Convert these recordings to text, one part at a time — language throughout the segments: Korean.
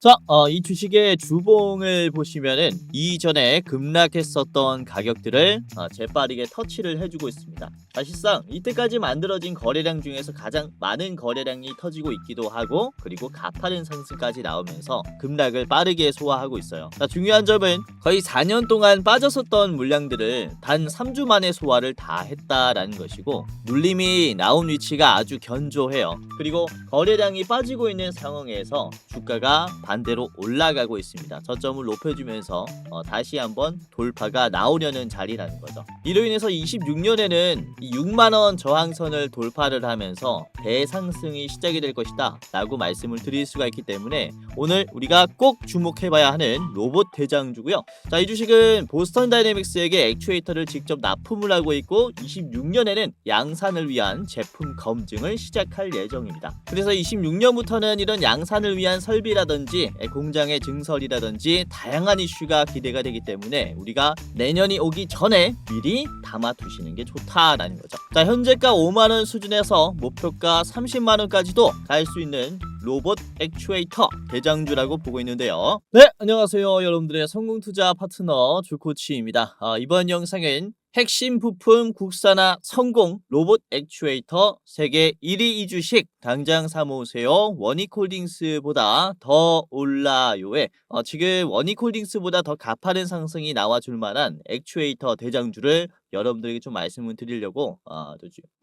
자, 이 주식의 주봉을 보시면은 이전에 급락했었던 가격들을 재빠르게 터치를 해주고 있습니다. 사실상 이때까지 만들어진 거래량 중에서 가장 많은 거래량이 터지고 있기도 하고, 그리고 가파른 상승까지 나오면서 급락을 빠르게 소화하고 있어요. 자, 중요한 점은 거의 4년 동안 빠졌었던 물량들을 단 3주 만에 소화를 다 했다라는 것이고, 눌림이 나온 위치가 아주 견조해요. 그리고 거래량이 빠지고 있는 상황에서 주가가 반대로 올라가고 있습니다. 저점을 높여주면서 다시 한번 돌파가 나오려는 자리라는 거죠. 이로 인해서 26년에는 이 6만원 저항선을 돌파를 하면서 대상승이 시작이 될 것이다 라고 말씀을 드릴 수가 있기 때문에 오늘 우리가 꼭 주목해봐야 하는 로봇 대장주고요. 자, 이 주식은 보스턴 다이내믹스에게 액추에이터를 직접 납품을 하고 있고 26년에는 양산을 위한 제품 검증을 시작할 예정입니다. 그래서 26년부터는 이런 양산을 위한 설비라든지 공장의 증설이라든지 다양한 이슈가 기대가 되기 때문에 우리가 내년이 오기 전에 미리 담아두시는 게 좋다라는 거죠. 자, 현재가 5만원 수준에서 목표가 30만원까지도 갈 수 있는 로봇 액추에이터 대장주라고 보고 있는데요. 네, 안녕하세요. 여러분들의 성공투자 파트너 주코치입니다. 이번 영상은 핵심 부품 국산화 성공 로봇 액추에이터 세계 1위 이 주식 당장 사모으세요. 원익홀딩스보다 더 올라요에 지금 원익홀딩스보다 더 가파른 상승이 나와줄 만한 액추에이터 대장주를 여러분들에게 좀 말씀을 드리려고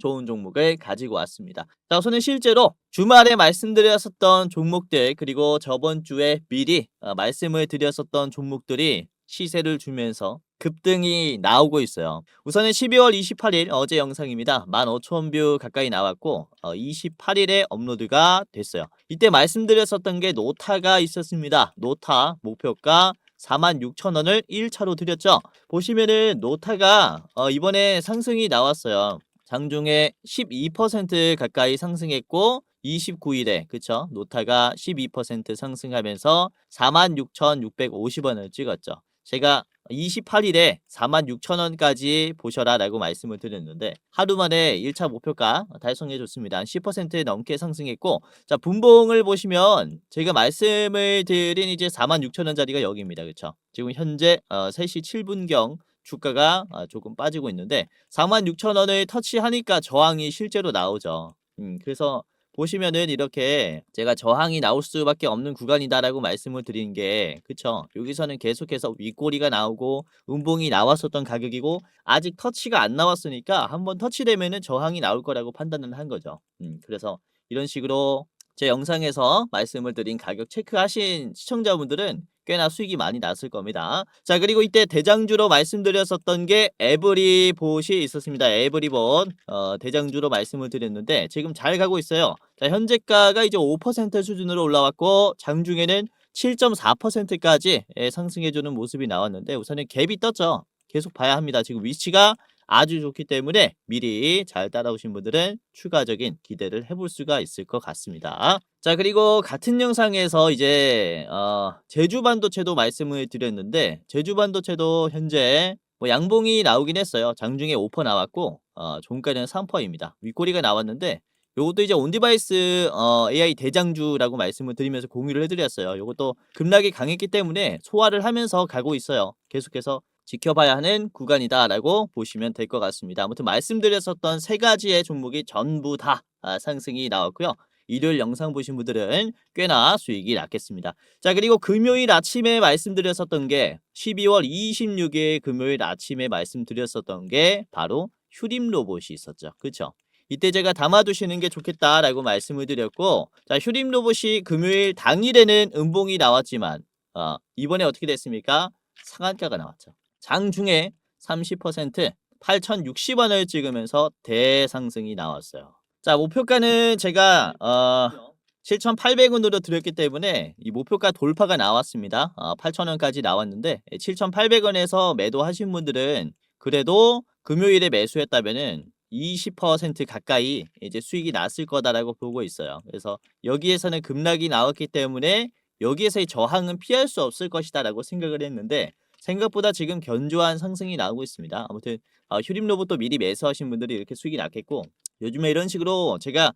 좋은 종목을 가지고 왔습니다. 자, 우선은 실제로 주말에 말씀드렸었던 종목들, 그리고 저번 주에 미리 말씀을 드렸었던 종목들이 시세를 주면서 급등이 나오고 있어요. 우선은 12월 28일 어제 영상입니다. 15,000뷰 가까이 나왔고 28일에 업로드가 됐어요. 이때 말씀드렸었던 게 노타가 있었습니다. 노타 목표가 46,000원을 1차로 드렸죠. 보시면은 노타가 이번에 상승이 나왔어요. 장중에 12% 가까이 상승했고 29일에 그쵸? 노타가 12% 상승하면서 46,650원을 찍었죠. 제가 28일에 46,000원까지 보셔라 라고 말씀을 드렸는데 하루 만에 1차 목표가 달성해 줬습니다. 10% 넘게 상승했고, 자, 분봉을 보시면 제가 말씀을 드린 이제 46,000원짜리가 여기입니다. 그쵸? 지금 현재 3시 7분경 주가가 조금 빠지고 있는데 46,000원을 터치하니까 저항이 실제로 나오죠. 그래서 보시면은 이렇게 제가 저항이 나올 수밖에 없는 구간이다라고 말씀을 드린 게, 그쵸? 여기서는 계속해서 윗꼬리가 나오고 음봉이 나왔었던 가격이고 아직 터치가 안 나왔으니까 한번 터치되면은 저항이 나올 거라고 판단을 한 거죠. 그래서 이런 식으로 제 영상에서 말씀을 드린 가격 체크하신 시청자분들은 꽤나 수익이 많이 났을 겁니다. 자, 그리고 이때 대장주로 말씀드렸었던 게 에브리봇이 있었습니다. 에브리봇 대장주로 말씀을 드렸는데 지금 잘 가고 있어요. 자, 현재가가 이제 5% 수준으로 올라왔고 장중에는 7.4%까지 상승해주는 모습이 나왔는데 우선은 갭이 떴죠. 계속 봐야 합니다. 지금 위치가 아주 좋기 때문에 미리 잘 따라오신 분들은 추가적인 기대를 해볼 수가 있을 것 같습니다. 자, 그리고 같은 영상에서 이제 제주반도체도 말씀을 드렸는데 제주반도체도 현재 뭐 양봉이 나오긴 했어요. 장중에 5% 나왔고 종가는 3%입니다. 윗꼬리가 나왔는데 요것도 이제 온디바이스 AI 대장주라고 말씀을 드리면서 공유를 해드렸어요. 요것도 급락이 강했기 때문에 소화를 하면서 가고 있어요. 계속해서 지켜봐야 하는 구간이다라고 보시면 될 것 같습니다. 아무튼 말씀드렸었던 세 가지의 종목이 전부 다 상승이 나왔고요. 일요일 영상 보신 분들은 꽤나 수익이 났겠습니다. 자, 그리고 금요일 아침에 말씀드렸었던 게 12월 26일 금요일 아침에 말씀드렸었던 게 바로 휴림 로봇이 있었죠. 그렇죠? 이때 제가 담아두시는 게 좋겠다라고 말씀을 드렸고, 자, 휴림 로봇이 금요일 당일에는 음봉이 나왔지만 이번에 어떻게 됐습니까? 상한가가 나왔죠. 장중에 30% 8,060원을 찍으면서 대상승이 나왔어요. 자, 목표가는 제가 7,800원으로 드렸기 때문에 이 목표가 돌파가 나왔습니다. 8,000원까지 나왔는데 7,800원에서 매도하신 분들은 그래도 금요일에 매수했다면은 20% 가까이 이제 수익이 났을 거다라고 보고 있어요. 그래서 여기에서는 급락이 나왔기 때문에 여기에서의 저항은 피할 수 없을 것이다라고 생각을 했는데 생각보다 지금 견조한 상승이 나오고 있습니다. 아무튼 휴림 로봇도 미리 매수하신 분들이 이렇게 수익이 났겠고, 요즘에 이런 식으로 제가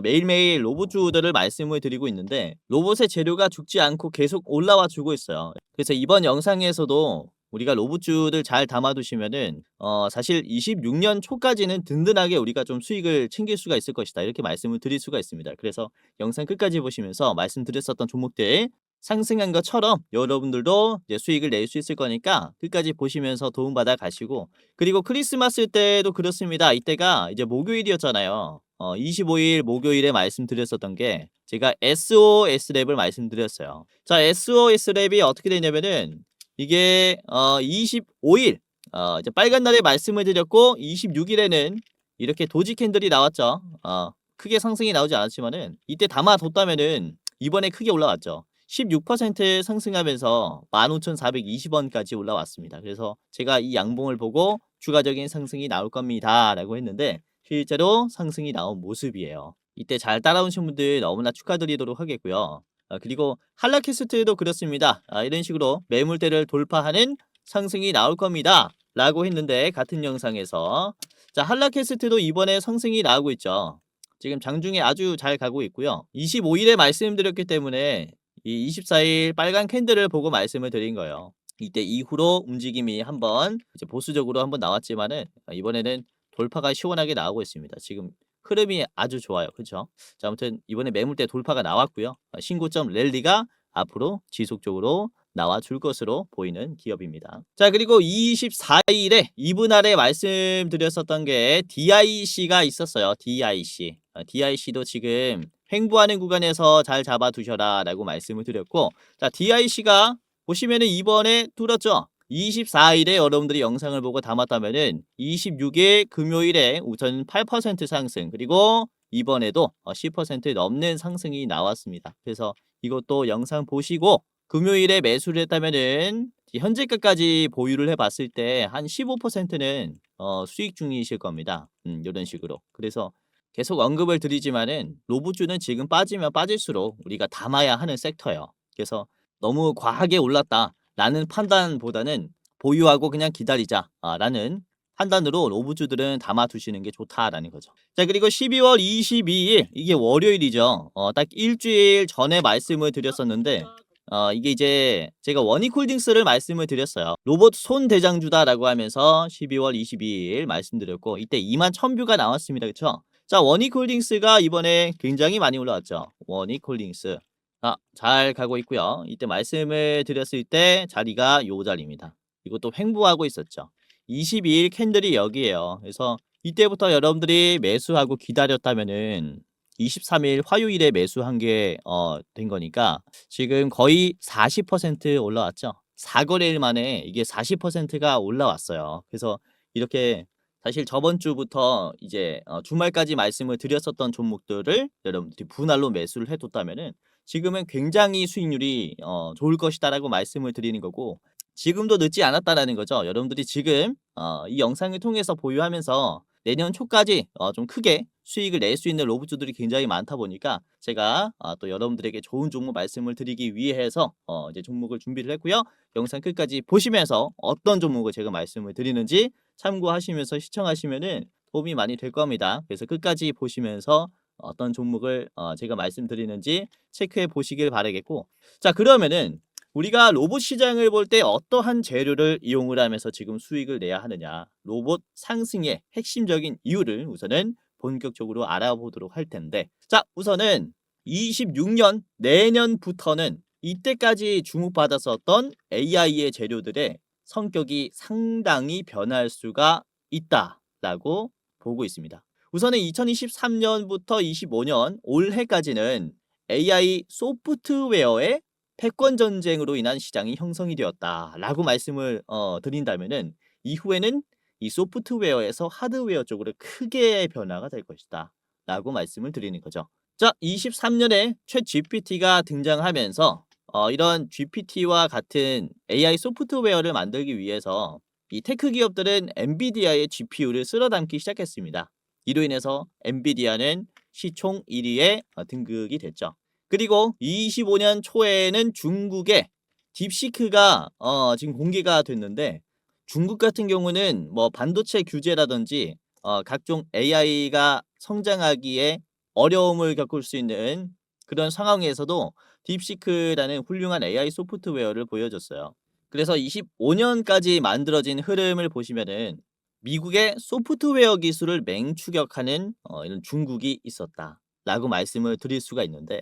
매일매일 로봇주들을 말씀을 드리고 있는데 로봇의 재료가 죽지 않고 계속 올라와 주고 있어요. 그래서 이번 영상에서도 우리가 로봇주들 잘 담아 두시면은 사실 26년 초까지는 든든하게 우리가 좀 수익을 챙길 수가 있을 것이다. 이렇게 말씀을 드릴 수가 있습니다. 그래서 영상 끝까지 보시면서 말씀드렸었던 종목들 상승한 것처럼 여러분들도 이제 수익을 낼 수 있을 거니까 끝까지 보시면서 도움받아 가시고, 그리고 크리스마스 때도 그렇습니다. 이때가 이제 목요일이었잖아요. 25일 목요일에 말씀드렸었던 게 제가 SOS 랩을 말씀드렸어요. 자, SOS 랩이 어떻게 되냐면은 이게 25일 이제 빨간 날에 말씀을 드렸고 26일에는 이렇게 도지 캔들이 나왔죠. 크게 상승이 나오지 않았지만은 이때 담아뒀다면은 이번에 크게 올라왔죠. 16% 상승하면서 15,420원까지 올라왔습니다. 그래서 제가 이 양봉을 보고 추가적인 상승이 나올 겁니다라고 했는데 실제로 상승이 나온 모습이에요. 이때 잘 따라오신 분들 너무나 축하드리도록 하겠고요. 그리고 한라캐스트도 그렇습니다. 이런 식으로 매물대를 돌파하는 상승이 나올 겁니다 라고 했는데 같은 영상에서 자, 한라캐스트도 이번에 상승이 나오고 있죠. 지금 장중에 아주 잘 가고 있고요. 25일에 말씀드렸기 때문에 이 24일 빨간 캔들을 보고 말씀을 드린 거예요. 이때 이후로 움직임이 한번 이제 보수적으로 한번 나왔지만은 이번에는 돌파가 시원하게 나오고 있습니다. 지금 흐름이 아주 좋아요. 그렇죠? 자, 아무튼 이번에 매물대 돌파가 나왔고요. 신고점 랠리가 앞으로 지속적으로 나와 줄 것으로 보이는 기업입니다. 자, 그리고 24일에 이분 아래 말씀드렸었던 게 DIC가 있었어요. DIC. DIC도 지금 횡보하는 구간에서 잘 잡아두셔라 라고 말씀을 드렸고, 자, DIC가 보시면은 이번에 뚫었죠. 24일에 여러분들이 영상을 보고 담았다면은 26일 금요일에 우선 8% 상승, 그리고 이번에도 10% 넘는 상승이 나왔습니다. 그래서 이것도 영상 보시고 금요일에 매수를 했다면은 현재가까지 보유를 해봤을 때 한 15%는 수익 중이실 겁니다. 이런 식으로. 그래서 계속 언급을 드리지만은 로봇주는 지금 빠지면 빠질수록 우리가 담아야 하는 섹터예요. 그래서 너무 과하게 올랐다라는 판단보다는 보유하고 그냥 기다리자 라는 판단으로 로봇주들은 담아두시는 게 좋다라는 거죠. 자, 그리고 12월 22일 이게 월요일이죠. 딱 일주일 전에 말씀을 드렸었는데 이게 이제 제가 원익홀딩스를 말씀을 드렸어요. 로봇 손대장주다라고 하면서 12월 22일 말씀드렸고 이때 21,000뷰가 나왔습니다. 그쵸? 자, 원익홀딩스가 이번에 굉장히 많이 올라왔죠. 원익홀딩스. 잘 가고 있고요. 이때 말씀을 드렸을 때 자리가 요 자리입니다. 이것도 횡보하고 있었죠. 22일 캔들이 여기에요. 그래서 이때부터 여러분들이 매수하고 기다렸다면은 23일 화요일에 매수한 게 된 거니까 지금 거의 40% 올라왔죠. 4거래일 만에 이게 40%가 올라왔어요. 그래서 이렇게 사실 저번 주부터 이제 주말까지 말씀을 드렸었던 종목들을 여러분들이 분할로 매수를 해뒀다면은 지금은 굉장히 수익률이 좋을 것이다라고 말씀을 드리는 거고, 지금도 늦지 않았다라는 거죠. 여러분들이 지금 이 영상을 통해서 보유하면서 내년 초까지 좀 크게 수익을 낼 수 있는 로봇주들이 굉장히 많다 보니까 제가 또 여러분들에게 좋은 종목 말씀을 드리기 위해서 이제 종목을 준비를 했고요. 영상 끝까지 보시면서 어떤 종목을 제가 말씀을 드리는지 참고하시면서 시청하시면은 도움이 많이 될 겁니다. 그래서 끝까지 보시면서 어떤 종목을 제가 말씀드리는지 체크해 보시길 바라겠고, 자, 그러면은 우리가 로봇 시장을 볼 때 어떠한 재료를 이용을 하면서 지금 수익을 내야 하느냐, 로봇 상승의 핵심적인 이유를 우선은 본격적으로 알아보도록 할 텐데, 자, 우선은 26년 내년부터는 이때까지 주목받았었던 AI의 재료들의 성격이 상당히 변할 수가 있다라고 보고 있습니다. 우선은 2023년부터 25년 올해까지는 AI 소프트웨어의 패권 전쟁으로 인한 시장이 형성이 되었다라고 말씀을 드린다면은 이후에는 이 소프트웨어에서 하드웨어 쪽으로 크게 변화가 될 것이다 라고 말씀을 드리는 거죠. 자, 23년에 챗 GPT가 등장하면서 이런 GPT와 같은 AI 소프트웨어를 만들기 위해서 이 테크 기업들은 엔비디아의 GPU를 쓸어 담기 시작했습니다. 이로 인해서 엔비디아는 시총 1위에 등극이 됐죠. 그리고 25년 초에는 중국의 딥시크가 지금 공개가 됐는데, 중국 같은 경우는 뭐 반도체 규제라든지 각종 AI가 성장하기에 어려움을 겪을 수 있는 그런 상황에서도 딥시크라는 훌륭한 AI 소프트웨어를 보여줬어요. 그래서 25년까지 만들어진 흐름을 보시면은 미국의 소프트웨어 기술을 맹추격하는 이런 중국이 있었다라고 말씀을 드릴 수가 있는데,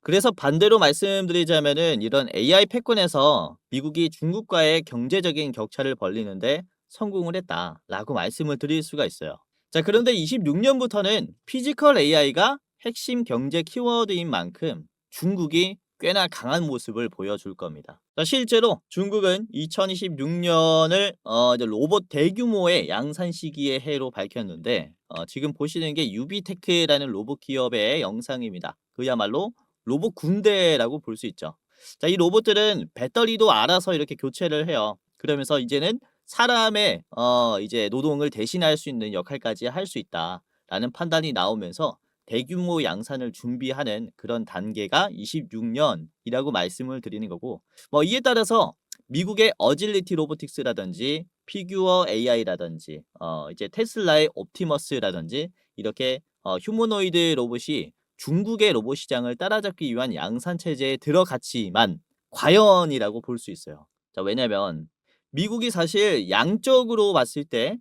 그래서 반대로 말씀드리자면은 이런 AI 패권에서 미국이 중국과의 경제적인 격차를 벌리는데 성공을 했다라고 말씀을 드릴 수가 있어요. 자, 그런데 26년부터는 피지컬 AI가 핵심 경제 키워드인 만큼 중국이 꽤나 강한 모습을 보여줄 겁니다. 자, 실제로 중국은 2026년을 이제 로봇 대규모의 양산 시기의 해로 밝혔는데, 지금 보시는 게 유비테크라는 로봇 기업의 영상입니다. 그야말로 로봇 군대라고 볼 수 있죠. 자, 이 로봇들은 배터리도 알아서 이렇게 교체를 해요. 그러면서 이제는 사람의 이제 노동을 대신할 수 있는 역할까지 할 수 있다라는 판단이 나오면서 대규모 양산을 준비하는 그런 단계가 26년이라고 말씀을 드리는 거고, 뭐 이에 따라서 미국의 어질리티 로보틱스라든지 피규어 AI라든지 이제 테슬라의 옵티머스라든지 이렇게 휴머노이드 로봇이 중국의 로봇 시장을 따라잡기 위한 양산 체제에 들어갔지만 과연이라고 볼 수 있어요. 자, 왜냐면 미국이 사실 양적으로 봤을 때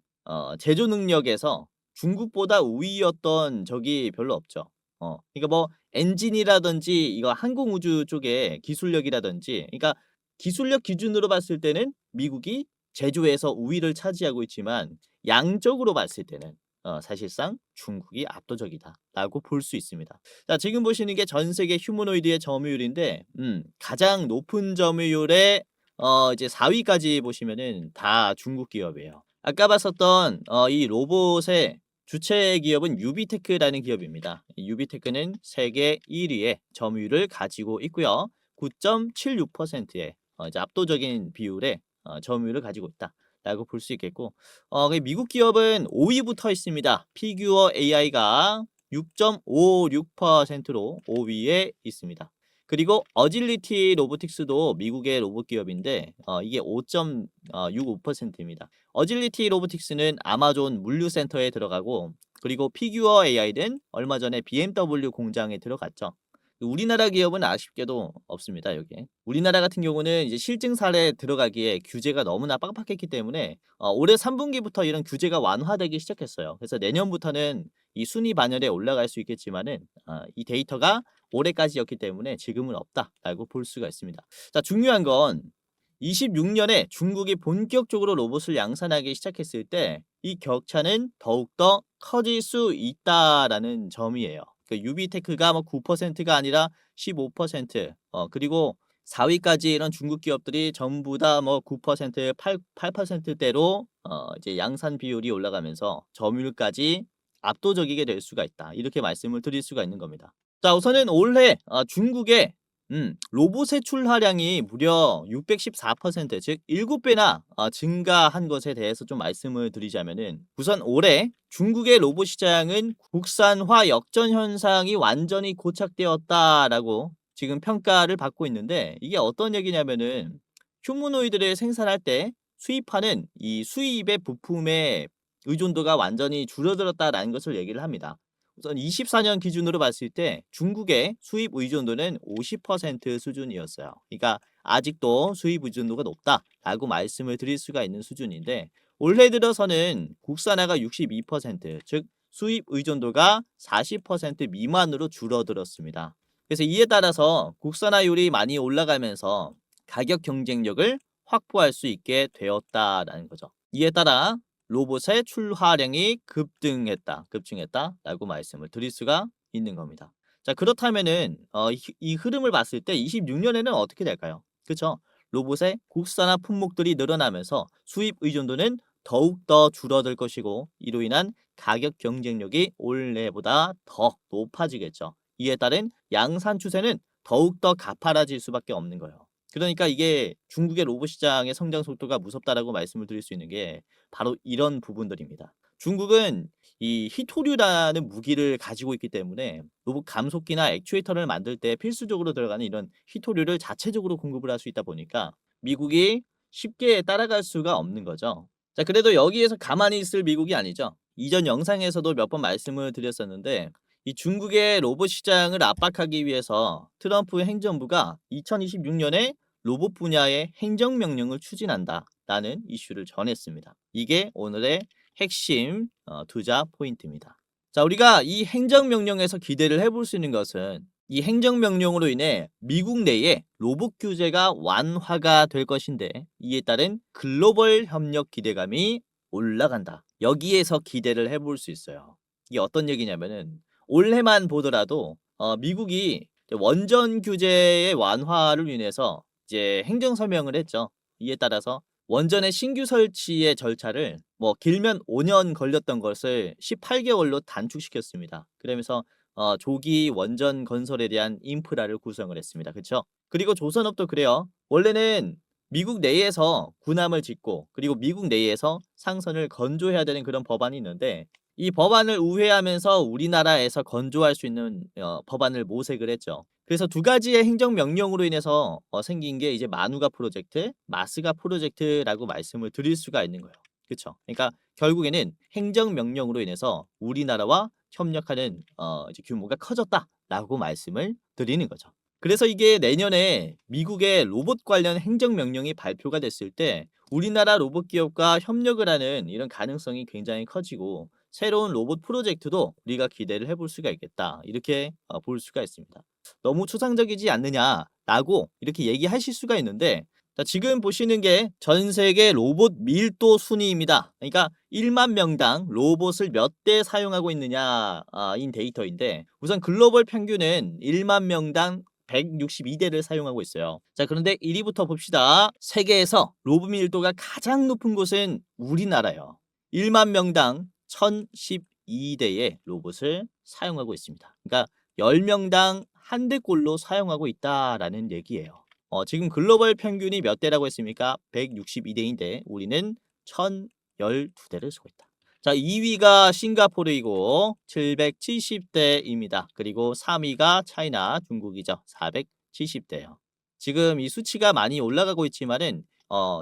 제조 능력에서 중국보다 우위였던 적이 별로 없죠. 그러니까 뭐 엔진이라든지 이거 항공우주 쪽의 기술력이라든지, 그러니까 기술력 기준으로 봤을 때는 미국이 제조에서 우위를 차지하고 있지만 양적으로 봤을 때는 사실상 중국이 압도적이다라고 볼 수 있습니다. 자, 지금 보시는 게 전 세계 휴머노이드의 점유율인데, 가장 높은 점유율의 이제 4위까지 보시면은 다 중국 기업이에요. 아까 봤었던 이 로봇의 주체 기업은 유비테크라는 기업입니다. 이 유비테크는 세계 1위의 점유율을 가지고 있고요. 9.76%의 이제 압도적인 비율의 점유율을 가지고 있다라고 볼 수 있겠고, 그 미국 기업은 5위부터 있습니다. 피규어 AI가 6.56%로 5위에 있습니다. 그리고 어질리티 로보틱스도 미국의 로봇 기업인데 이게 5.65%입니다. 어질리티 로보틱스는 아마존 물류센터에 들어가고, 그리고 피규어 AI는 얼마 전에 BMW 공장에 들어갔죠. 우리나라 기업은 아쉽게도 없습니다, 여기에. 우리나라 같은 경우는 이제 실증 사례에 들어가기에 규제가 너무나 빡빡했기 때문에 올해 3분기부터 이런 규제가 완화되기 시작했어요. 그래서 내년부터는 이 순위 반열에 올라갈 수 있겠지만은 이 데이터가 올해까지였기 때문에 지금은 없다라고 볼 수가 있습니다. 자, 중요한 건 26년에 중국이 본격적으로 로봇을 양산하기 시작했을 때 이 격차는 더욱더 커질 수 있다라는 점이에요. 그 유비테크가 뭐 9%가 아니라 15%, 그리고 4위까지 이런 중국 기업들이 전부 다 뭐 9%, 8%대로 이제 양산 비율이 올라가면서 점유율까지 압도적이게 될 수가 있다. 이렇게 말씀을 드릴 수가 있는 겁니다. 자, 우선은 올해 중국의 로봇의 출하량이 무려 614%, 즉 7배나 증가한 것에 대해서 좀 말씀을 드리자면은, 우선 올해 중국의 로봇 시장은 국산화 역전 현상이 완전히 고착되었다라고 지금 평가를 받고 있는데, 이게 어떤 얘기냐면은 휴머노이드를 생산할 때 수입하는 이 수입의 부품의 의존도가 완전히 줄어들었다라는 것을 얘기를 합니다. 우선 24년 기준으로 봤을 때 중국의 수입 의존도는 50% 수준이었어요. 그러니까 아직도 수입 의존도가 높다라고 말씀을 드릴 수가 있는 수준인데, 올해 들어서는 국산화가 62%, 즉 수입 의존도가 40% 미만으로 줄어들었습니다. 그래서 이에 따라서 국산화율이 많이 올라가면서 가격 경쟁력을 확보할 수 있게 되었다라는 거죠. 이에 따라 로봇의 출하량이 급증했다라고 말씀을 드릴 수가 있는 겁니다. 자, 그렇다면은 이 흐름을 봤을 때 26년에는 어떻게 될까요? 그렇죠? 로봇의 국산화 품목들이 늘어나면서 수입 의존도는 더욱더 줄어들 것이고, 이로 인한 가격 경쟁력이 올해보다 더 높아지겠죠. 이에 따른 양산 추세는 더욱더 가파라질 수밖에 없는 거예요. 그러니까 이게 중국의 로봇 시장의 성장 속도가 무섭다라고 말씀을 드릴 수 있는 게 바로 이런 부분들입니다. 중국은 이 히토류라는 무기를 가지고 있기 때문에 로봇 감속기나 액추에이터를 만들 때 필수적으로 들어가는 이런 히토류를 자체적으로 공급을 할 수 있다 보니까 미국이 쉽게 따라갈 수가 없는 거죠. 자, 그래도 여기에서 가만히 있을 미국이 아니죠. 이전 영상에서도 몇 번 말씀을 드렸었는데 이 중국의 로봇 시장을 압박하기 위해서 트럼프 행정부가 2026년에 로봇 분야의 행정명령을 추진한다라는 이슈를 전했습니다. 이게 오늘의 핵심 투자 포인트입니다. 자, 우리가 이 행정명령에서 기대를 해볼 수 있는 것은 이 행정명령으로 인해 미국 내에 로봇 규제가 완화가 될 것인데 이에 따른 글로벌 협력 기대감이 올라간다. 여기에서 기대를 해볼 수 있어요. 이게 어떤 얘기냐면은 올해만 보더라도 미국이 원전 규제의 완화를 인해서 이제 행정 서명을 했죠. 이에 따라서 원전의 신규 설치의 절차를 뭐 길면 5년 걸렸던 것을 18개월로 단축시켰습니다. 그러면서 조기 원전 건설에 대한 인프라를 구성을 했습니다. 그렇죠? 그리고 조선업도 그래요. 원래는 미국 내에서 군함을 짓고 그리고 미국 내에서 상선을 건조해야 되는 그런 법안이 있는데 이 법안을 우회하면서 우리나라에서 건조할 수 있는 법안을 모색을 했죠. 그래서 두 가지의 행정명령으로 인해서 생긴 게 이제 마누가 프로젝트, 마스가 프로젝트라고 말씀을 드릴 수가 있는 거예요. 그렇죠? 그러니까 결국에는 행정명령으로 인해서 우리나라와 협력하는 이제 규모가 커졌다라고 말씀을 드리는 거죠. 그래서 이게 내년에 미국의 로봇 관련 행정명령이 발표가 됐을 때 우리나라 로봇 기업과 협력을 하는 이런 가능성이 굉장히 커지고 새로운 로봇 프로젝트도 우리가 기대를 해볼 수가 있겠다. 이렇게 볼 수가 있습니다. 너무 추상적이지 않느냐라고 이렇게 얘기하실 수가 있는데 자, 지금 보시는 게 전 세계 로봇 밀도 순위입니다. 그러니까 1만 명당 로봇을 몇 대 사용하고 있느냐 인 데이터인데 우선 글로벌 평균은 1만 명당 162대를 사용하고 있어요. 자, 그런데 1위부터 봅시다. 세계에서 로봇 밀도가 가장 높은 곳은 우리나라예요. 1만 명당 1012대의 로봇을 사용하고 있습니다. 그러니까 10명당 한 대꼴로 사용하고 있다라는 얘기예요. 지금 글로벌 평균이 몇 대라고 했습니까? 162대인데 우리는 1012대를 쓰고 있다. 자, 2위가 싱가포르이고 770대입니다. 그리고 3위가 차이나 중국이죠. 470대요. 지금 이 수치가 많이 올라가고 있지만은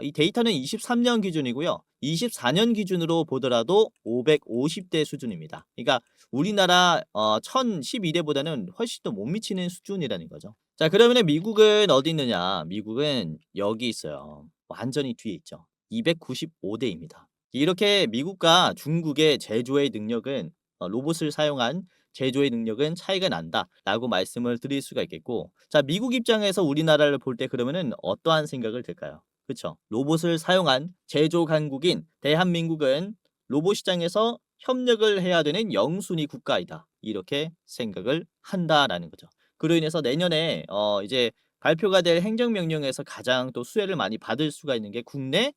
이 데이터는 23년 기준이고요. 24년 기준으로 보더라도 550대 수준입니다. 그러니까 우리나라 1012대보다는 훨씬 더 못 미치는 수준이라는 거죠. 자, 그러면 미국은 어디 있느냐? 미국은 여기 있어요. 완전히 뒤에 있죠. 295대입니다. 이렇게 미국과 중국의 제조의 능력은 로봇을 사용한 제조의 능력은 차이가 난다라고 말씀을 드릴 수가 있겠고 자, 미국 입장에서 우리나라를 볼 때 그러면은 어떠한 생각을 들까요? 그렇죠. 로봇을 사용한 제조 강국인 대한민국은 로봇 시장에서 협력을 해야 되는 영순위 국가이다. 이렇게 생각을 한다라는 거죠. 그로 인해서 내년에 이제 발표가 될 행정명령에서 가장 또 수혜를 많이 받을 수가 있는 게 국내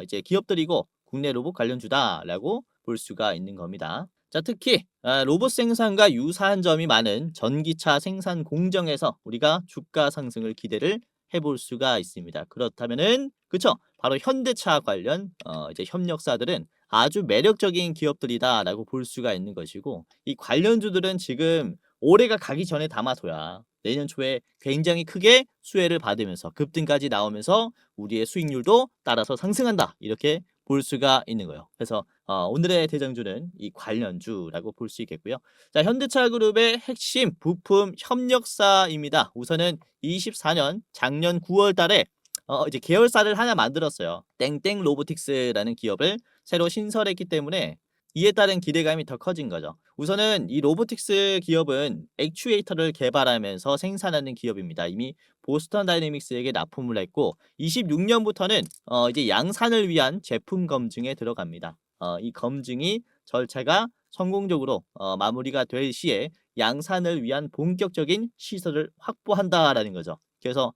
이제 기업들이고 국내 로봇 관련주다라고 볼 수가 있는 겁니다. 자, 특히 로봇 생산과 유사한 점이 많은 전기차 생산 공정에서 우리가 주가 상승을 기대를 해볼 수가 있습니다. 그렇다면은 그쵸? 바로 현대차 관련 이제 협력사들은 아주 매력적인 기업들이다라고 볼 수가 있는 것이고 이 관련주들은 지금 올해가 가기 전에 담아둬야 내년 초에 굉장히 크게 수혜를 받으면서 급등까지 나오면서 우리의 수익률도 따라서 상승한다. 이렇게 볼 수가 있는 거예요. 그래서 오늘의 대장주는 이 관련주라고 볼 수 있겠고요. 자, 현대차 그룹의 핵심 부품 협력사입니다. 우선은 24년 작년 9월 달에 이제 계열사를 하나 만들었어요. 땡땡 로보틱스라는 기업을 새로 신설했기 때문에 이에 따른 기대감이 더 커진 거죠. 우선은 이 로보틱스 기업은 액추에이터를 개발하면서 생산하는 기업입니다. 이미 보스턴 다이내믹스에게 납품을 했고 26년부터는 이제 양산을 위한 제품 검증에 들어갑니다. 이 검증이 절차가 성공적으로 마무리가 될 시에 양산을 위한 본격적인 시설을 확보한다라는 거죠. 그래서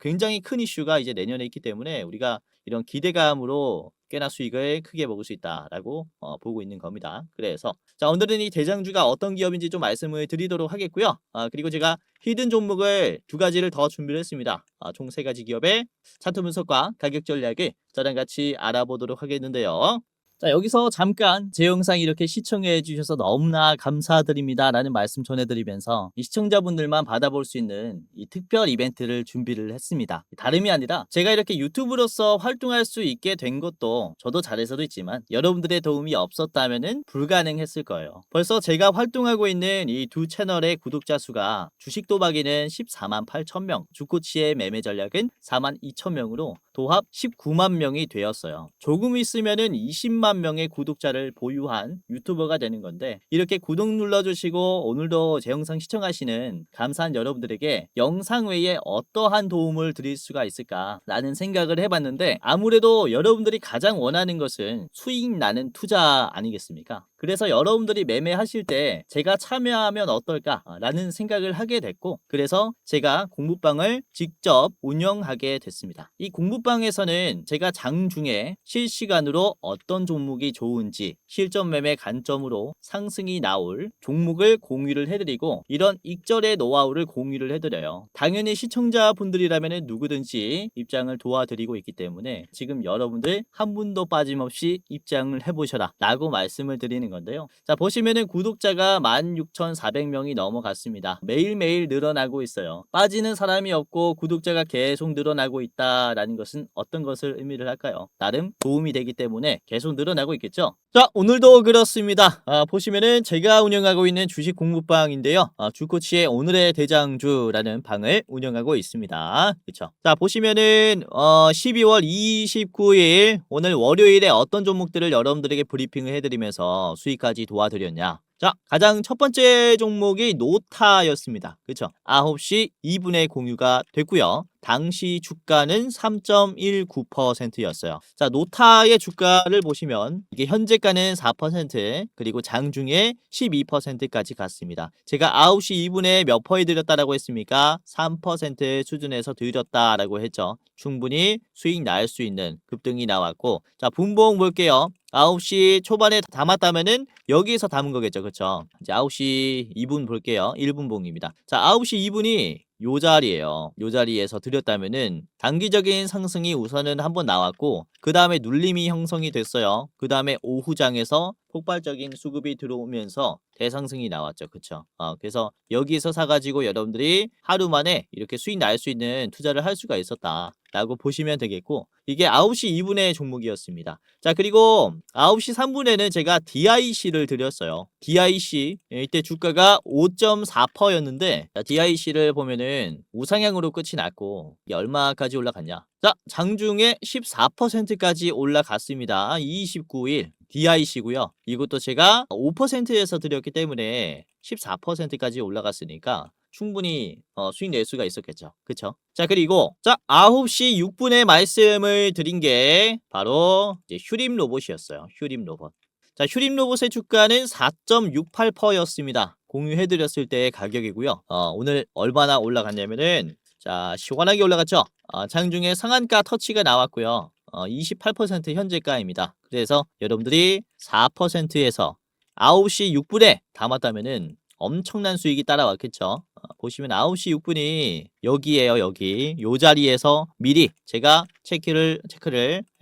굉장히 큰 이슈가 이제 내년에 있기 때문에 우리가 이런 기대감으로 꽤나 수익을 크게 먹을 수 있다라고 보고 있는 겁니다. 그래서 자, 오늘은 이 대장주가 어떤 기업인지 좀 말씀을 드리도록 하겠고요. 그리고 제가 히든 종목을 두 가지를 더 준비를 했습니다. 총 세 가지 기업의 차트 분석과 가격 전략을 저랑 같이 알아보도록 하겠는데요. 자, 여기서 잠깐 제 영상 이렇게 시청해 주셔서 너무나 감사드립니다 라는 말씀 전해드리면서 이 시청자분들만 받아볼 수 있는 이 특별 이벤트를 준비를 했습니다. 다름이 아니라 제가 이렇게 유튜브로서 활동할 수 있게 된 것도 저도 잘해서도 있지만 여러분들의 도움이 없었다면 불가능했을 거예요. 벌써 제가 활동하고 있는 이 두 채널의 구독자 수가 주식 도박이는 14만 8천 명, 주코치의 매매 전략은 4만 2천 명으로 도합 19만 명이 되었어요. 조금 있으면은 20만 명의 구독자를 보유한 유튜버가 되는 건데, 이렇게 구독 눌러주시고 오늘도 제 영상 시청하시는 감사한 여러분들에게 영상 외에 어떠한 도움을 드릴 수가 있을까라는 생각을 해봤는데, 아무래도 여러분들이 가장 원하는 것은 수익 나는 투자 아니겠습니까? 그래서 여러분들이 매매하실 때 제가 참여하면 어떨까라는 생각을 하게 됐고, 그래서 제가 공부방을 직접 운영하게 됐습니다. 이 공부방에서는 제가 장중에 실시간으로 어떤 종목이 좋은지 실전 매매 관점으로 상승이 나올 종목을 공유를 해드리고, 이런 익절의 노하우를 공유를 해드려요. 당연히 시청자분들이라면 누구든지 입장을 도와드리고 있기 때문에 지금 여러분들 한 분도 빠짐없이 입장을 해보셔라 라고 말씀을 드리는 건데요. 자, 보시면은 구독자가 16,400명이 넘어갔습니다. 매일매일 늘어나고 있어요. 빠지는 사람이 없고 구독자가 계속 늘어나고 있다라는 것은 어떤 것을 의미를 할까요? 나름 도움이 되기 때문에 계속 늘어나고 있겠죠. 자, 오늘도 그렇습니다. 보시면은 제가 운영하고 있는 주식 공부방인데요. 주코치의 오늘의 대장주라는 방을 운영하고 있습니다. 그렇죠. 자, 보시면은 12월 29일 오늘 월요일에 어떤 종목들을 여러분들에게 브리핑을 해드리면서 수익까지 도와드렸냐. 자, 가장 첫 번째 종목이 노타였습니다. 그렇죠. 9시 2분에 공유가 됐고요. 당시 주가는 3.19%였어요. 자, 노타의 주가를 보시면 이게 현재가는 4%, 그리고 장중에 12%까지 갔습니다. 제가 9시 2분에 몇 퍼에 드렸다라고 했습니까? 3% 수준에서 드렸다라고 했죠. 충분히 수익 날 수 있는 급등이 나왔고, 자, 분봉 볼게요. 9시 초반에 담았다면은 여기에서 담은 거겠죠. 그쵸? 이제 9시 2분 볼게요. 1분 봉입니다. 자, 9시 2분이 요 자리에요. 요 자리에서 드렸다면은 단기적인 상승이 우선은 한번 나왔고, 그 다음에 눌림이 형성이 됐어요. 그 다음에 오후장에서 폭발적인 수급이 들어오면서 대상승이 나왔죠. 그쵸? 그래서 여기서 사가지고 여러분들이 하루 만에 이렇게 수익 날 수 있는 투자를 할 수가 있었다 라고 보시면 되겠고, 이게 9시 2분의 종목이었습니다. 자, 그리고 9시 3분에는 제가 DIC를 드렸어요. DIC, 이때 주가가 5.4%였는데 DIC를 보면은 우상향으로 끝이 났고, 이게 얼마까지 올라갔냐. 자, 장중에 14%까지 올라갔습니다. 29일 DIC고요. 이것도 제가 5%에서 드렸기 때문에 14%까지 올라갔으니까 충분히 수익 낼 수가 있었겠죠. 그쵸? 자, 그리고 9시 6분에 말씀을 드린 게 바로 이제 휴림 로봇이었어요. 휴림 로봇. 자, 휴림 로봇의 주가는 4.68%였습니다. 공유해드렸을 때의 가격이고요. 오늘 얼마나 올라갔냐면은, 자, 시원하게 올라갔죠? 장중에 상한가 터치가 나왔고요. 28% 현재가입니다. 그래서 여러분들이 4%에서 9시 6분에 담았다면은 엄청난 수익이 따라왔겠죠. 보시면 9시 6분이 여기에요. 여기 요 자리에서 미리 제가 체크를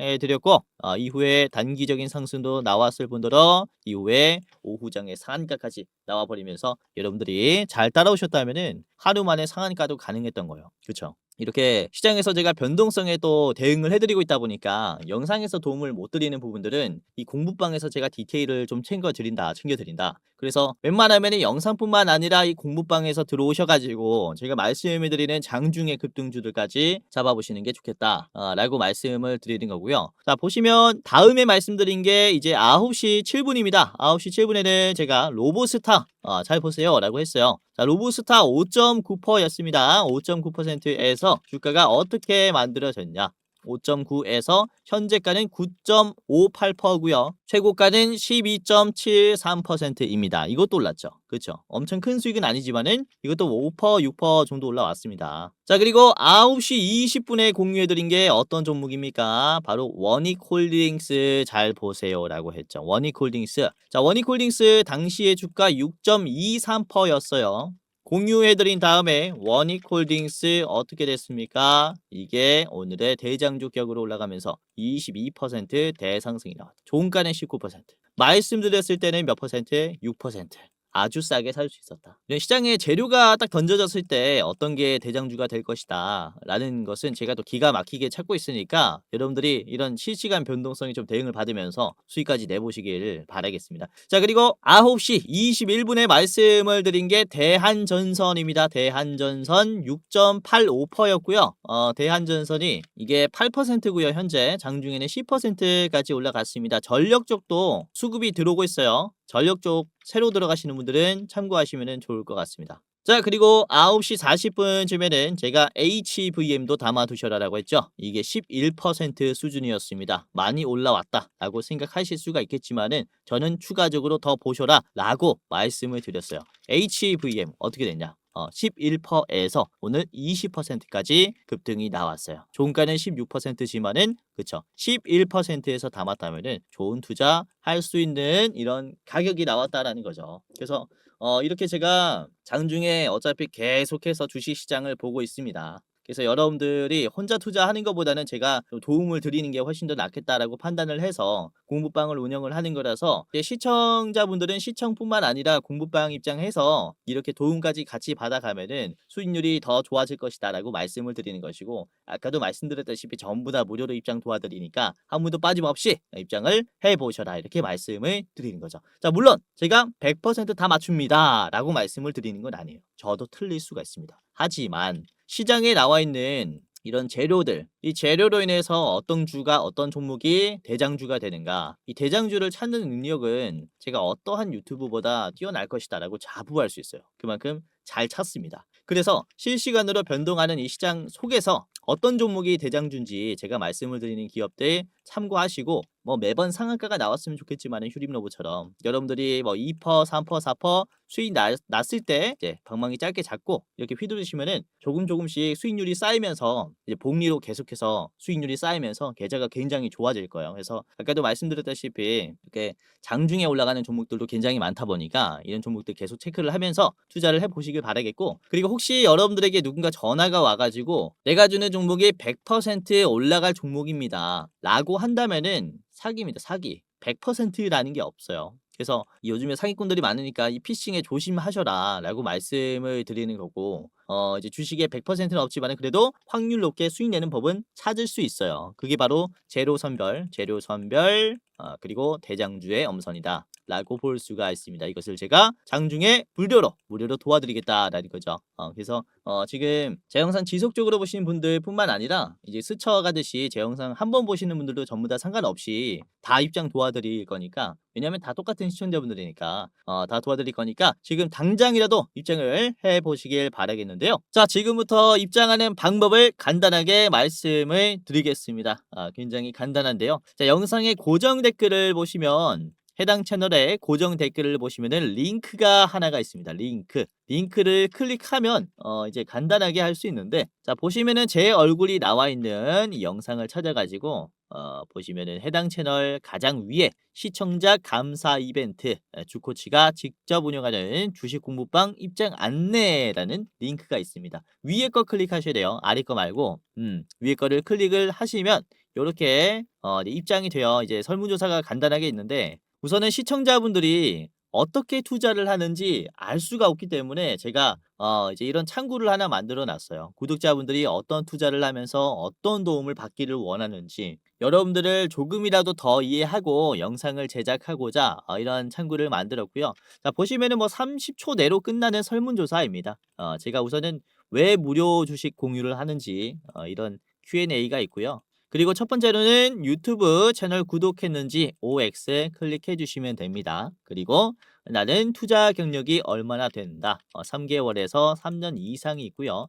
해드렸고, 이후에 단기적인 상승도 나왔을 뿐더러 이후에 오후장에 상한가까지 나와버리면서 여러분들이 잘 따라오셨다면은 하루 만에 상한가도 가능했던 거예요. 그렇죠? 이렇게 시장에서 제가 변동성에 또 대응을 해드리고 있다 보니까 영상에서 도움을 못 드리는 부분들은 이 공부방에서 제가 디테일을 좀 챙겨드린다. 그래서 웬만하면 영상뿐만 아니라 이 공부방에서 들어오셔가지고 제가 말씀해드리는 장중의 급등주들까지 잡아보시는 게 좋겠다 라고 말씀을 드리는 거고요. 자, 보시면 다음에 말씀드린 게 이제 9시 7분입니다 9시 7분에는 제가 로보스타 잘 보세요 라고 했어요. 자, 로보스타 5.9%였습니다 5.9%에서 주가가 어떻게 만들어졌냐. 5.9에서 현재가는 9.58%고요. 최고가는 12.73%입니다. 이것도 올랐죠. 그렇죠? 엄청 큰 수익은 아니지만은 이것도 5%, 6% 정도 올라왔습니다. 자, 그리고 9시 20분에 공유해드린 게 어떤 종목입니까? 바로 원익홀딩스 잘 보세요 라고 했죠. 원익홀딩스. 자, 원익홀딩스 당시의 주가 6.23%였어요. 공유해드린 다음에 원익홀딩스 어떻게 됐습니까? 이게 오늘의 대장주 격으로 올라가면서 22% 대상승이 나왔다. 종가는 19%. 말씀드렸을 때는 몇 퍼센트? 6%. 아주 싸게 살 수 있었다. 이런 시장에 재료가 딱 던져졌을 때 어떤 게 대장주가 될 것이다 라는 것은 제가 또 기가 막히게 찾고 있으니까 여러분들이 이런 실시간 변동성이 좀 대응을 받으면서 수익까지 내보시길 바라겠습니다. 자, 그리고 9시 21분에 말씀을 드린 게 대한전선입니다. 대한전선 6.85%였고요. 대한전선이 이게 8%고요. 현재 장중에는 10%까지 올라갔습니다. 전력 쪽도 수급이 들어오고 있어요. 전력 쪽 새로 들어가시는 분들은 참고하시면 좋을 것 같습니다. 자, 그리고 9시 40분쯤에는 제가 HVM도 담아두셔라라고 했죠. 이게 11% 수준이었습니다. 많이 올라왔다 라고 생각하실 수가 있겠지만은 저는 추가적으로 더 보셔라 라고 말씀을 드렸어요. HVM 어떻게 됐냐? 11%에서 오늘 20%까지 급등이 나왔어요. 종가는 16%지만은 그쵸, 11%에서 담았다면은 좋은 투자 할 수 있는 이런 가격이 나왔다라는 거죠. 그래서 이렇게 제가 장중에 어차피 계속해서 주식시장을 보고 있습니다. 그래서 여러분들이 혼자 투자하는 것보다는 제가 좀 도움을 드리는 게 훨씬 더 낫겠다라고 판단을 해서 공부방을 운영을 하는 거라서 시청자분들은 시청뿐만 아니라 공부방 입장해서 이렇게 도움까지 같이 받아가면은 수익률이 더 좋아질 것이다라고 말씀을 드리는 것이고, 아까도 말씀드렸다시피 전부 다 무료로 입장 도와드리니까 한 분도 빠짐없이 입장을 해보셔라 이렇게 말씀을 드리는 거죠. 자, 물론 제가 100%다 맞춥니다 라고 말씀을 드리는 건 아니에요. 저도 틀릴 수가 있습니다. 하지만 시장에 나와 있는 이런 재료들, 이 재료로 인해서 어떤 주가 어떤 종목이 대장주가 되는가, 이 대장주를 찾는 능력은 제가 어떠한 유튜브보다 뛰어날 것이다 라고 자부할 수 있어요. 그만큼 잘 찾습니다. 그래서 실시간으로 변동하는 이 시장 속에서 어떤 종목이 대장주인지 제가 말씀을 드리는 기업들 참고하시고, 뭐 매번 상한가가 나왔으면 좋겠지만 휴림로브처럼 여러분들이 뭐 2%, 3%, 4% 수익 났을 때 이제 방망이 짧게 잡고 이렇게 휘두르시면은 조금씩 수익률이 쌓이면서 이제 복리로 계속해서 수익률이 쌓이면서 계좌가 굉장히 좋아질 거예요. 그래서 아까도 말씀드렸다시피 이렇게 장중에 올라가는 종목들도 굉장히 많다 보니까 이런 종목들 계속 체크를 하면서 투자를 해보시길 바라겠고, 그리고 혹시 여러분들에게 누군가 전화가 와가지고 내가 주는 종목이 100% 올라갈 종목입니다 라고 한다면은 사기입니다. 사기. 100%라는 게 없어요. 그래서 요즘에 사기꾼들이 많으니까 이 피싱에 조심하셔라 라고 말씀을 드리는 거고, 이제 주식에 100%는 없지만 그래도 확률 높게 수익 내는 법은 찾을 수 있어요. 그게 바로 재료 선별, 그리고 대장주의 엄선이다 라고 볼 수가 있습니다. 이것을 제가 장중에 무료로 도와드리겠다라는 거죠. 그래서 지금 제 영상 지속적으로 보시는 분들 뿐만 아니라 이제 스쳐가듯이 제 영상 한 번 보시는 분들도 전부 다 상관없이 다 입장 도와드릴 거니까, 왜냐면 다 똑같은 시청자분들이니까 다 도와드릴 거니까 지금 당장이라도 입장을 해보시길 바라겠는데요. 자, 지금부터 입장하는 방법을 간단하게 말씀을 드리겠습니다. 굉장히 간단한데요. 자, 영상의 고정 댓글을 보시면 해당 채널에 고정 댓글을 보시면은 링크가 하나가 있습니다. 링크를 클릭하면 이제 간단하게 할 수 있는데, 자, 보시면은 제 얼굴이 나와 있는 이 영상을 찾아가지고 보시면은 해당 채널 가장 위에 시청자 감사 이벤트, 주코치가 직접 운영하는 주식 공부방 입장 안내라는 링크가 있습니다. 위에 거 클릭하셔야 돼요. 아래 거 말고 위에 거를 클릭을 하시면 이렇게 입장이 되어 이제 설문조사가 간단하게 있는데, 우선은 시청자분들이 어떻게 투자를 하는지 알 수가 없기 때문에 제가 이제 이런 창구를 하나 만들어 놨어요. 구독자분들이 어떤 투자를 하면서 어떤 도움을 받기를 원하는지 여러분들을 조금이라도 더 이해하고 영상을 제작하고자 이런 창구를 만들었고요. 자, 보시면은 뭐 30초 내로 끝나는 설문조사입니다. 제가 우선은 왜 무료 주식 공유를 하는지 이런 Q&A가 있고요. 그리고 첫 번째로는 유튜브 채널 구독했는지 OX 클릭해 주시면 됩니다. 그리고 나는 투자 경력이 얼마나 된다. 3개월에서 3년 이상이 있고요.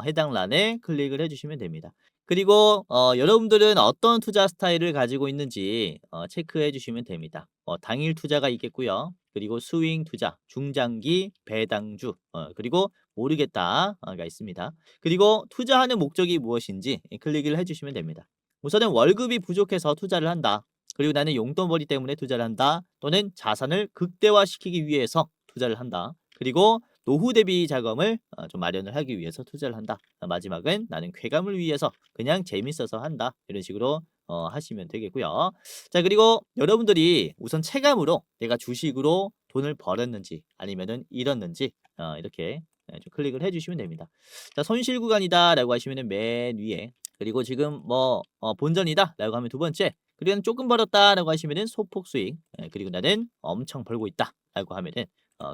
해당 란에 클릭을 해주시면 됩니다. 그리고 여러분들은 어떤 투자 스타일을 가지고 있는지 체크해 주시면 됩니다. 당일 투자가 있겠고요. 그리고 스윙 투자, 중장기, 배당주, 그리고 모르겠다가 있습니다. 그리고 투자하는 목적이 무엇인지 클릭을 해주시면 됩니다. 우선은 월급이 부족해서 투자를 한다. 그리고 나는 용돈벌이 때문에 투자를 한다. 또는 자산을 극대화시키기 위해서 투자를 한다. 그리고 노후 대비 자금을 좀 마련을 하기 위해서 투자를 한다. 마지막은 나는 쾌감을 위해서 그냥 재밌어서 한다. 이런 식으로 하시면 되겠고요. 자, 그리고 여러분들이 우선 체감으로 내가 주식으로 돈을 벌었는지 아니면은 잃었는지 이렇게 좀 클릭을 해주시면 됩니다. 자, 손실 구간이다라고 하시면은 맨 위에, 그리고 지금 뭐 본전이다라고 하면 두 번째, 그리고 조금 벌었다라고 하시면은 소폭 수익, 그리고 나는 엄청 벌고 있다라고 하면은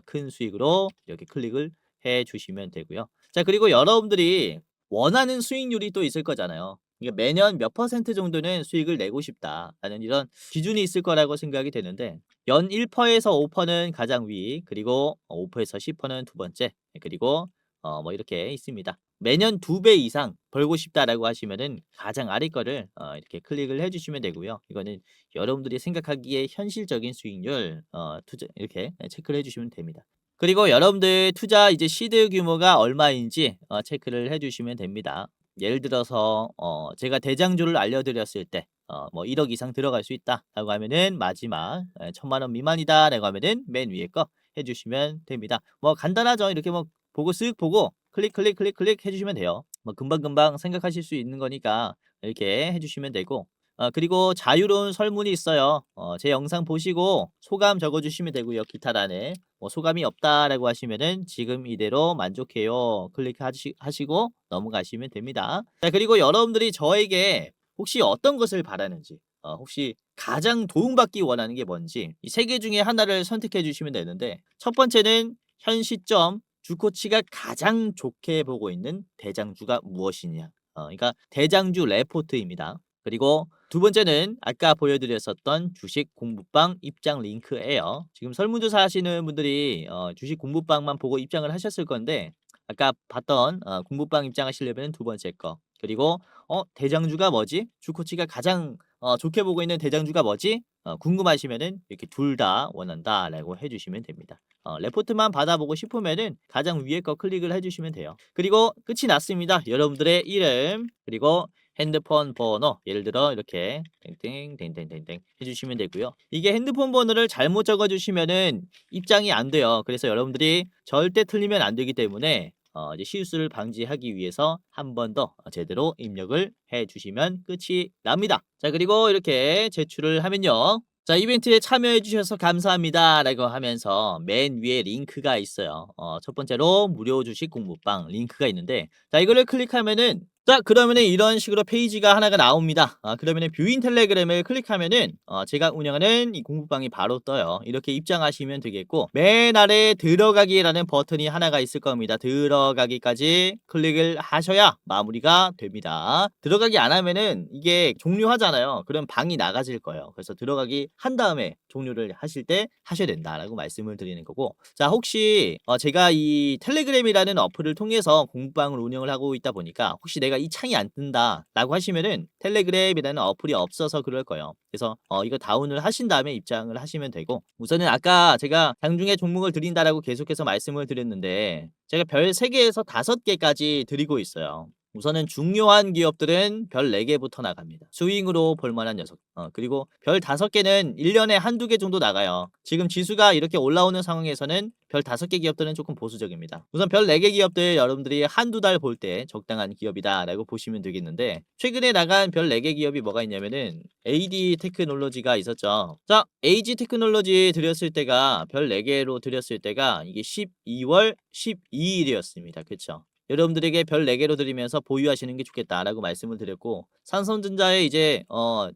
큰 수익으로 이렇게 클릭을 해주시면 되고요. 자, 그리고 여러분들이 원하는 수익률이 또 있을 거잖아요. 이게 매년 몇 퍼센트 정도는 수익을 내고 싶다라는 이런 기준이 있을 거라고 생각이 되는데, 연 1%에서 5%는 가장 위, 그리고 5%에서 10%는 두 번째, 그리고 뭐 이렇게 있습니다. 매년 2배 이상 벌고 싶다라고 하시면은 가장 아래 거를 이렇게 클릭을 해주시면 되고요. 이거는 여러분들이 생각하기에 현실적인 수익률 투자 이렇게 체크를 해주시면 됩니다. 그리고 여러분들 투자 이제 시드 규모가 얼마인지 체크를 해주시면 됩니다. 예를 들어서 제가 대장주를 알려드렸을 때 뭐 1억 이상 들어갈 수 있다라고 하면은 마지막 1,000만 원 미만이다라고 하면은 맨 위에 거 해주시면 됩니다. 뭐 간단하죠. 이렇게 뭐 보고 쓱 보고 클릭 해주시면 돼요. 뭐 금방금방 생각하실 수 있는 거니까 이렇게 해주시면 되고, 그리고 자유로운 설문이 있어요. 제 영상 보시고 소감 적어주시면 되고요. 기타란에 뭐 소감이 없다라고 하시면은 지금 이대로 만족해요. 클릭하시고 넘어가시면 됩니다. 자, 그리고 여러분들이 저에게 혹시 어떤 것을 바라는지, 혹시 가장 도움받기 원하는 게 뭔지 이 세 개 중에 하나를 선택해 주시면 되는데, 첫 번째는 현 시점 주코치가 가장 좋게 보고 있는 대장주가 무엇이냐. 그러니까 대장주 레포트입니다. 그리고 두 번째는 아까 보여드렸었던 주식 공부방 입장 링크예요. 지금 설문조사 하시는 분들이 주식 공부방만 보고 입장을 하셨을 건데, 아까 봤던 공부방 입장하시려면 두 번째 거, 그리고 대장주가 뭐지? 주코치가 가장 좋게 보고 있는 대장주가 뭐지? 궁금하시면은 이렇게 둘 다 원한다라고 해주시면 됩니다. 레포트만 받아보고 싶으면은 가장 위에 거 클릭을 해주시면 돼요. 그리고 끝이 났습니다. 여러분들의 이름, 그리고 핸드폰 번호, 예를 들어 이렇게 땡땡땡땡땡땡 해주시면 되고요. 이게 핸드폰 번호를 잘못 적어주시면은 입장이 안 돼요. 그래서 여러분들이 절대 틀리면 안 되기 때문에 이제 실수를 방지하기 위해서 한 번 더 제대로 입력을 해주시면 끝이 납니다. 자, 그리고 이렇게 제출을 하면요. 자, 이벤트에 참여해 주셔서 감사합니다 라고 하면서 맨 위에 링크가 있어요. 첫 번째로 무료 주식 공부방 링크가 있는데, 자, 이거를 클릭하면은, 자, 그러면은 이런 식으로 페이지가 하나가 나옵니다. 그러면은 뷰인 텔레그램을 클릭하면은 제가 운영하는 이 공부방이 바로 떠요. 이렇게 입장하시면 되겠고, 맨 아래에 들어가기라는 버튼이 하나가 있을 겁니다. 들어가기까지 클릭을 하셔야 마무리가 됩니다. 들어가기 안 하면은 이게 종료하잖아요. 그럼 방이 나가질 거예요. 그래서 들어가기 한 다음에 종료를 하실 때 하셔야 된다라고 말씀을 드리는 거고, 자, 혹시 제가 이 텔레그램이라는 어플을 통해서 공부방을 운영을 하고 있다 보니까 혹시 내가 이 창이 안 뜬다라고 하시면은 텔레그램이라는 어플이 없어서 그럴 거예요. 그래서 이거 다운을 하신 다음에 입장을 하시면 되고, 우선은 아까 제가 장중에 종목을 드린다라고 계속해서 말씀을 드렸는데, 제가 별 3개에서 5개까지 드리고 있어요. 우선은 중요한 기업들은 별 4개부터 나갑니다. 스윙으로 볼만한 녀석. 그리고 별 5개는 1년에 한두 개 정도 나가요. 지금 지수가 이렇게 올라오는 상황에서는 별 5개 기업들은 조금 보수적입니다. 우선 별 4개 기업들 여러분들이 한두 달 볼 때 적당한 기업이다라고 보시면 되겠는데, 최근에 나간 별 4개 기업이 뭐가 있냐면은 AD 테크놀로지가 있었죠. 자, AG 테크놀로지 드렸을 때가 별 4개로 드렸을 때가 이게 12월 12일이었습니다. 그쵸? 여러분들에게 별 4개로 드리면서 보유하시는 게 좋겠다라고 말씀을 드렸고, 삼성전자의 이제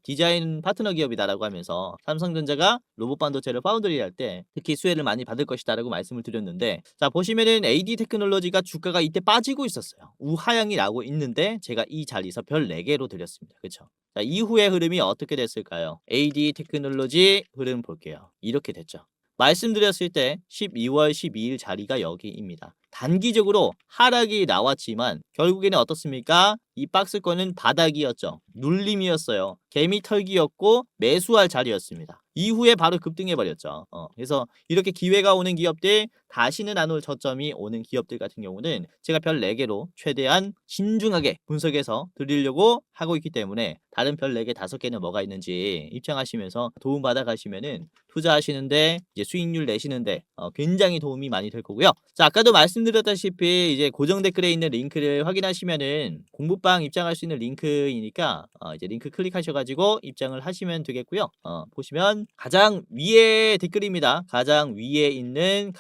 디자인 파트너 기업이다라고 하면서 삼성전자가 로봇 반도체를 파운드리 할 때 특히 수혜를 많이 받을 것이다라고 말씀을 드렸는데, 자, 보시면은 AD 테크놀로지가 주가가 이때 빠지고 있었어요. 우하향이 나고 있는데 제가 이 자리에서 별 4개로 드렸습니다. 그렇죠? 자, 이후의 흐름이 어떻게 됐을까요? AD 테크놀로지 흐름 볼게요. 이렇게 됐죠. 말씀드렸을 때 12월 12일 자리가 여기입니다. 단기적으로 하락이 나왔지만 결국에는 어떻습니까? 이 박스권은 바닥이었죠. 눌림이었어요. 개미 털기였고 매수할 자리였습니다. 이후에 바로 급등해버렸죠. 그래서 이렇게 기회가 오는 기업들, 다시는 안 올 저점이 오는 기업들 같은 경우는 제가 별 4개로 최대한 신중하게 분석해서 드리려고 하고 있기 때문에 다른 별 4개, 5개는 뭐가 있는지 입장하시면서 도움받아 가시면은 투자하시는데 이제 수익률 내시는데 굉장히 도움이 많이 될 거고요. 자, 아까도 말씀드렸다시피 이제 고정 댓글에 있는 링크를 확인하시면은 공부방 입장할 수 있는 링크이니까 이제 링크 클릭하셔 가지고 입장을 하시면 되겠고요. 보시면 가장 위에 댓글입니다. 가장 위에 있는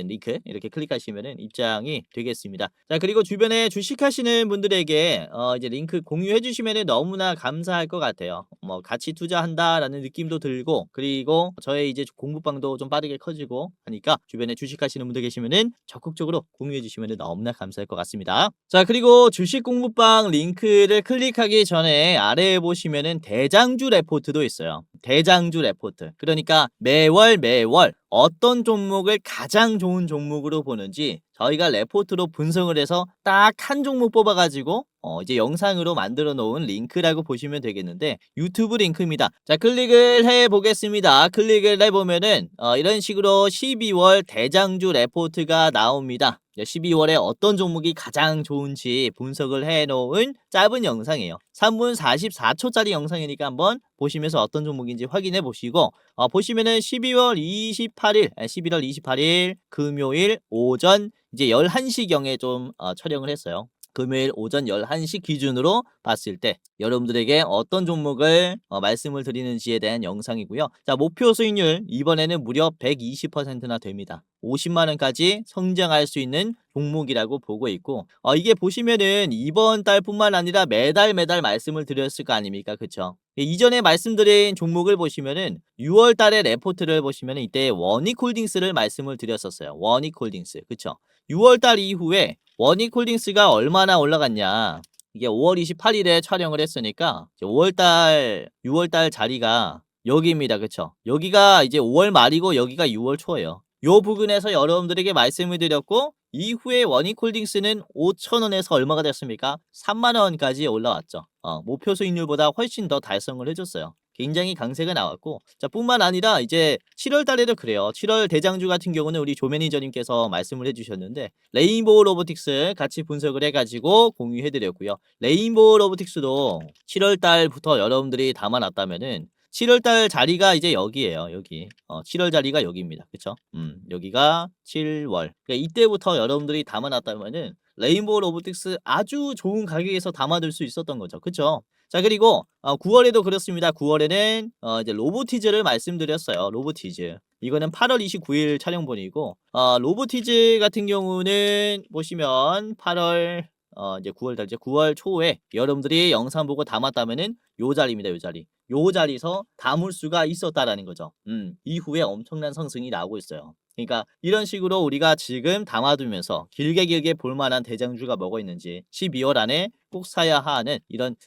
링크 이렇게 클릭하시면은 입장이 되겠습니다. 자, 그리고 주변에 주식하시는 분들에게 이제 링크 공유해 주시면은 너무나 감사할 것 같아요. 뭐 같이 투자한다라는 느낌도 들고, 그리고 저의 이제 공부방도 좀 빠르게 커지고 하니까 주변에 주식하시는 분들 계시면은 적극적으로 공유해 주시면은 너무나 감사할 것 같습니다. 자, 그리고 주식 공부방 링크를 클릭하기 전에 아래에 보시면은 대장주 레포트도 있어요. 대장주 레포트. 그러니까 매월 어떤 종목을 가장 좋은 종목으로 보는지 저희가 레포트로 분석을 해서 딱 한 종목 뽑아가지고 이제 영상으로 만들어 놓은 링크라고 보시면 되겠는데, 유튜브 링크입니다. 자, 클릭을 해 보겠습니다. 클릭을 해보면은 이런 식으로 12월 대장주 레포트가 나옵니다. 12월에 어떤 종목이 가장 좋은지 분석을 해 놓은 짧은 영상이에요. 3분 44초짜리 영상이니까 한번 보시면서 어떤 종목인지 확인해 보시고, 보시면은 11월 28일 금요일 오전 이제 11시경에 좀 촬영을 했어요. 금요일 오전 11시 기준으로 봤을 때 여러분들에게 어떤 종목을 말씀을 드리는지에 대한 영상이고요. 자, 목표 수익률 이번에는 무려 120%나 됩니다. 50만 원까지 성장할 수 있는 종목이라고 보고 있고, 이게 보시면은 이번 달뿐만 아니라 매달 말씀을 드렸을 거 아닙니까? 그쵸? 이전에 말씀드린 종목을 보시면은 6월 달에 레포트를 보시면은 이때 원익홀딩스를 말씀을 드렸었어요. 원익홀딩스. 그쵸? 6월 달 이후에 원익홀딩스가 얼마나 올라갔냐. 이게 5월 28일에 촬영을 했으니까 6월 달 자리가 여기입니다. 그쵸? 여기가 이제 5월 말이고 여기가 6월 초예요. 요 부분에서 여러분들에게 말씀을 드렸고, 이후에 원익홀딩스는 5,000원에서 얼마가 됐습니까? 3만 원까지 올라왔죠. 목표 수익률보다 훨씬 더 달성을 해줬어요. 굉장히 강세가 나왔고, 자, 뿐만 아니라 이제 7월 달에도 그래요. 7월 대장주 같은 경우는 우리 조 매니저님께서 말씀을 해주셨는데, 레인보우 로보틱스 같이 분석을 해가지고 공유해드렸고요. 레인보우 로보틱스도 7월 달부터 여러분들이 담아놨다면은 7월 달 자리가 이제 여기예요. 여기. 7월 자리가 여기입니다. 그쵸? 여기가 7월. 그러니까 이때부터 여러분들이 담아놨다면은 레인보우 로보틱스 아주 좋은 가격에서 담아둘 수 있었던 거죠. 그쵸? 자, 그리고 9월에도 그렇습니다. 9월에는 이제 로보티즈를 말씀드렸어요. 로보티즈. 이거는 8월 29일 촬영본이고, 로보티즈 같은 경우는 보시면 8월 이제 9월 달이죠. 9월 초에 여러분들이 영상 보고 담았다면은 요 자리입니다. 요 자리. 요 자리에서 담을 수가 있었다라는 거죠. 이후에 엄청난 상승이 나오고 있어요. 그러니까 이런 식으로 우리가 지금 담아두면서 길게 볼만한 대장주가 뭐가 있는지 12월 안에 꼭 사야 하는 이런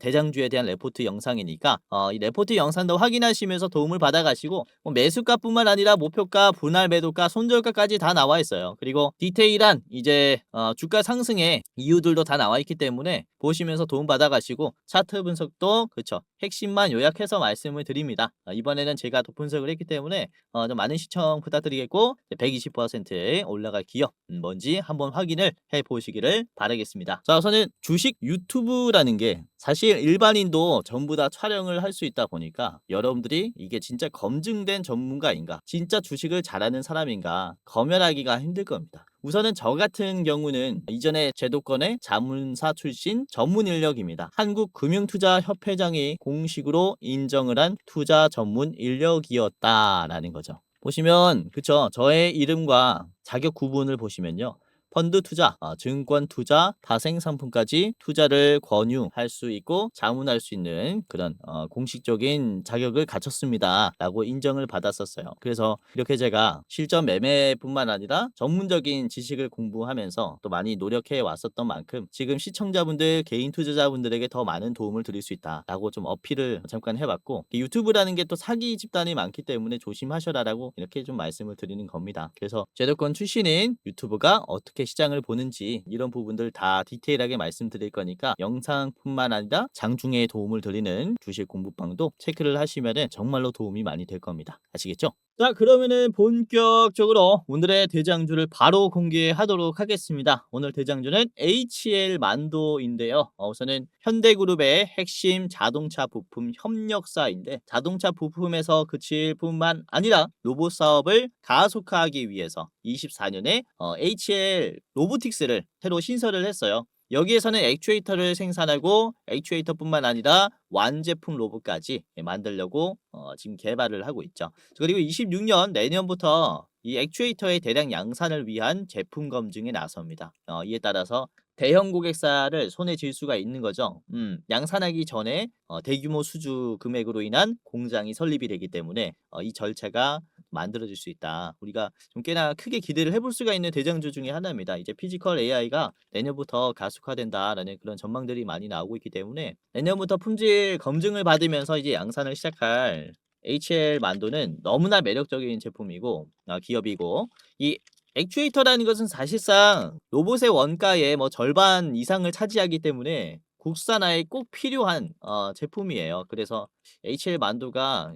대장주에 대한 레포트 영상이니까 이 레포트 영상도 확인하시면서 도움을 받아가시고, 뭐 매수가뿐만 아니라 목표가, 분할 매도가, 손절가까지 다 나와 있어요. 그리고 디테일한 이제 주가 상승의 이유들도 다 나와 있기 때문에 보시면서 도움 받아가시고, 차트 분석도 그쵸, 핵심만 요약해서 말씀을 드립니다. 이번에는 제가 또 분석을 했기 때문에 좀 많은 시청 부탁드리겠고, 120% 올라갈 기업 뭔지 한번 확인을 해 보시기를 바라겠습니다. 자, 우선은 주식 유튜브라는 게 사실 일반인도 전부 다 촬영을 할 수 있다 보니까 여러분들이 이게 진짜 검증된 전문가인가, 진짜 주식을 잘하는 사람인가 검열하기가 힘들 겁니다. 우선은 저 같은 경우는 이전에 제도권의 자문사 출신 전문 인력입니다. 한국금융투자협회장이 공식으로 인정을 한 투자 전문 인력이었다라는 거죠. 보시면 그쵸, 저의 이름과 자격 구분을 보시면요, 펀드 투자, 증권 투자, 파생 상품까지 투자를 권유할 수 있고 자문할 수 있는 그런 공식적인 자격을 갖췄습니다 라고 인정을 받았었어요. 그래서 이렇게 제가 실전 매매뿐만 아니라 전문적인 지식을 공부하면서 또 많이 노력해 왔었던 만큼 지금 시청자분들, 개인 투자자분들에게 더 많은 도움을 드릴 수 있다 라고 좀 어필을 잠깐 해봤고, 유튜브라는 게 또 사기 집단이 많기 때문에 조심하셔라 라고 이렇게 좀 말씀을 드리는 겁니다. 그래서 제도권 출신인 유튜브가 어떻게 시장을 보는지 이런 부분들 다 디테일하게 말씀드릴 거니까 영상뿐만 아니라 장중에 도움을 드리는 주식 공부방도 체크를 하시면 정말로 도움이 많이 될 겁니다. 아시겠죠? 자, 그러면은 본격적으로 오늘의 대장주를 바로 공개하도록 하겠습니다. 오늘 대장주는 HL 만도인데요. 우선은 현대그룹의 핵심 자동차 부품 협력사인데, 자동차 부품에서 그칠 뿐만 아니라 로봇 사업을 가속화하기 위해서 24년에 HL 로보틱스를 새로 신설을 했어요. 여기에서는 액추에이터를 생산하고 액추에이터뿐만 아니라 완제품 로봇까지 만들려고 지금 개발을 하고 있죠. 그리고 26년 내년부터 이 액추에이터의 대량 양산을 위한 제품 검증에 나섭니다. 이에 따라서 대형 고객사를 손에 쥘 수가 있는 거죠. 양산하기 전에 대규모 수주 금액으로 인한 공장이 설립이 되기 때문에 이 절차가 만들어질 수 있다. 우리가 좀 꽤나 크게 기대를 해볼 수가 있는 대장주 중에 하나입니다. 이제 피지컬 AI가 내년부터 가속화된다라는 그런 전망들이 많이 나오고 있기 때문에 내년부터 품질 검증을 받으면서 이제 양산을 시작할 HL 만도는 너무나 매력적인 제품이고 기업이고, 이 액추에이터라는 것은 사실상 로봇의 원가의 뭐 절반 이상을 차지하기 때문에 국산화에 꼭 필요한 제품이에요. 그래서 HL 만도가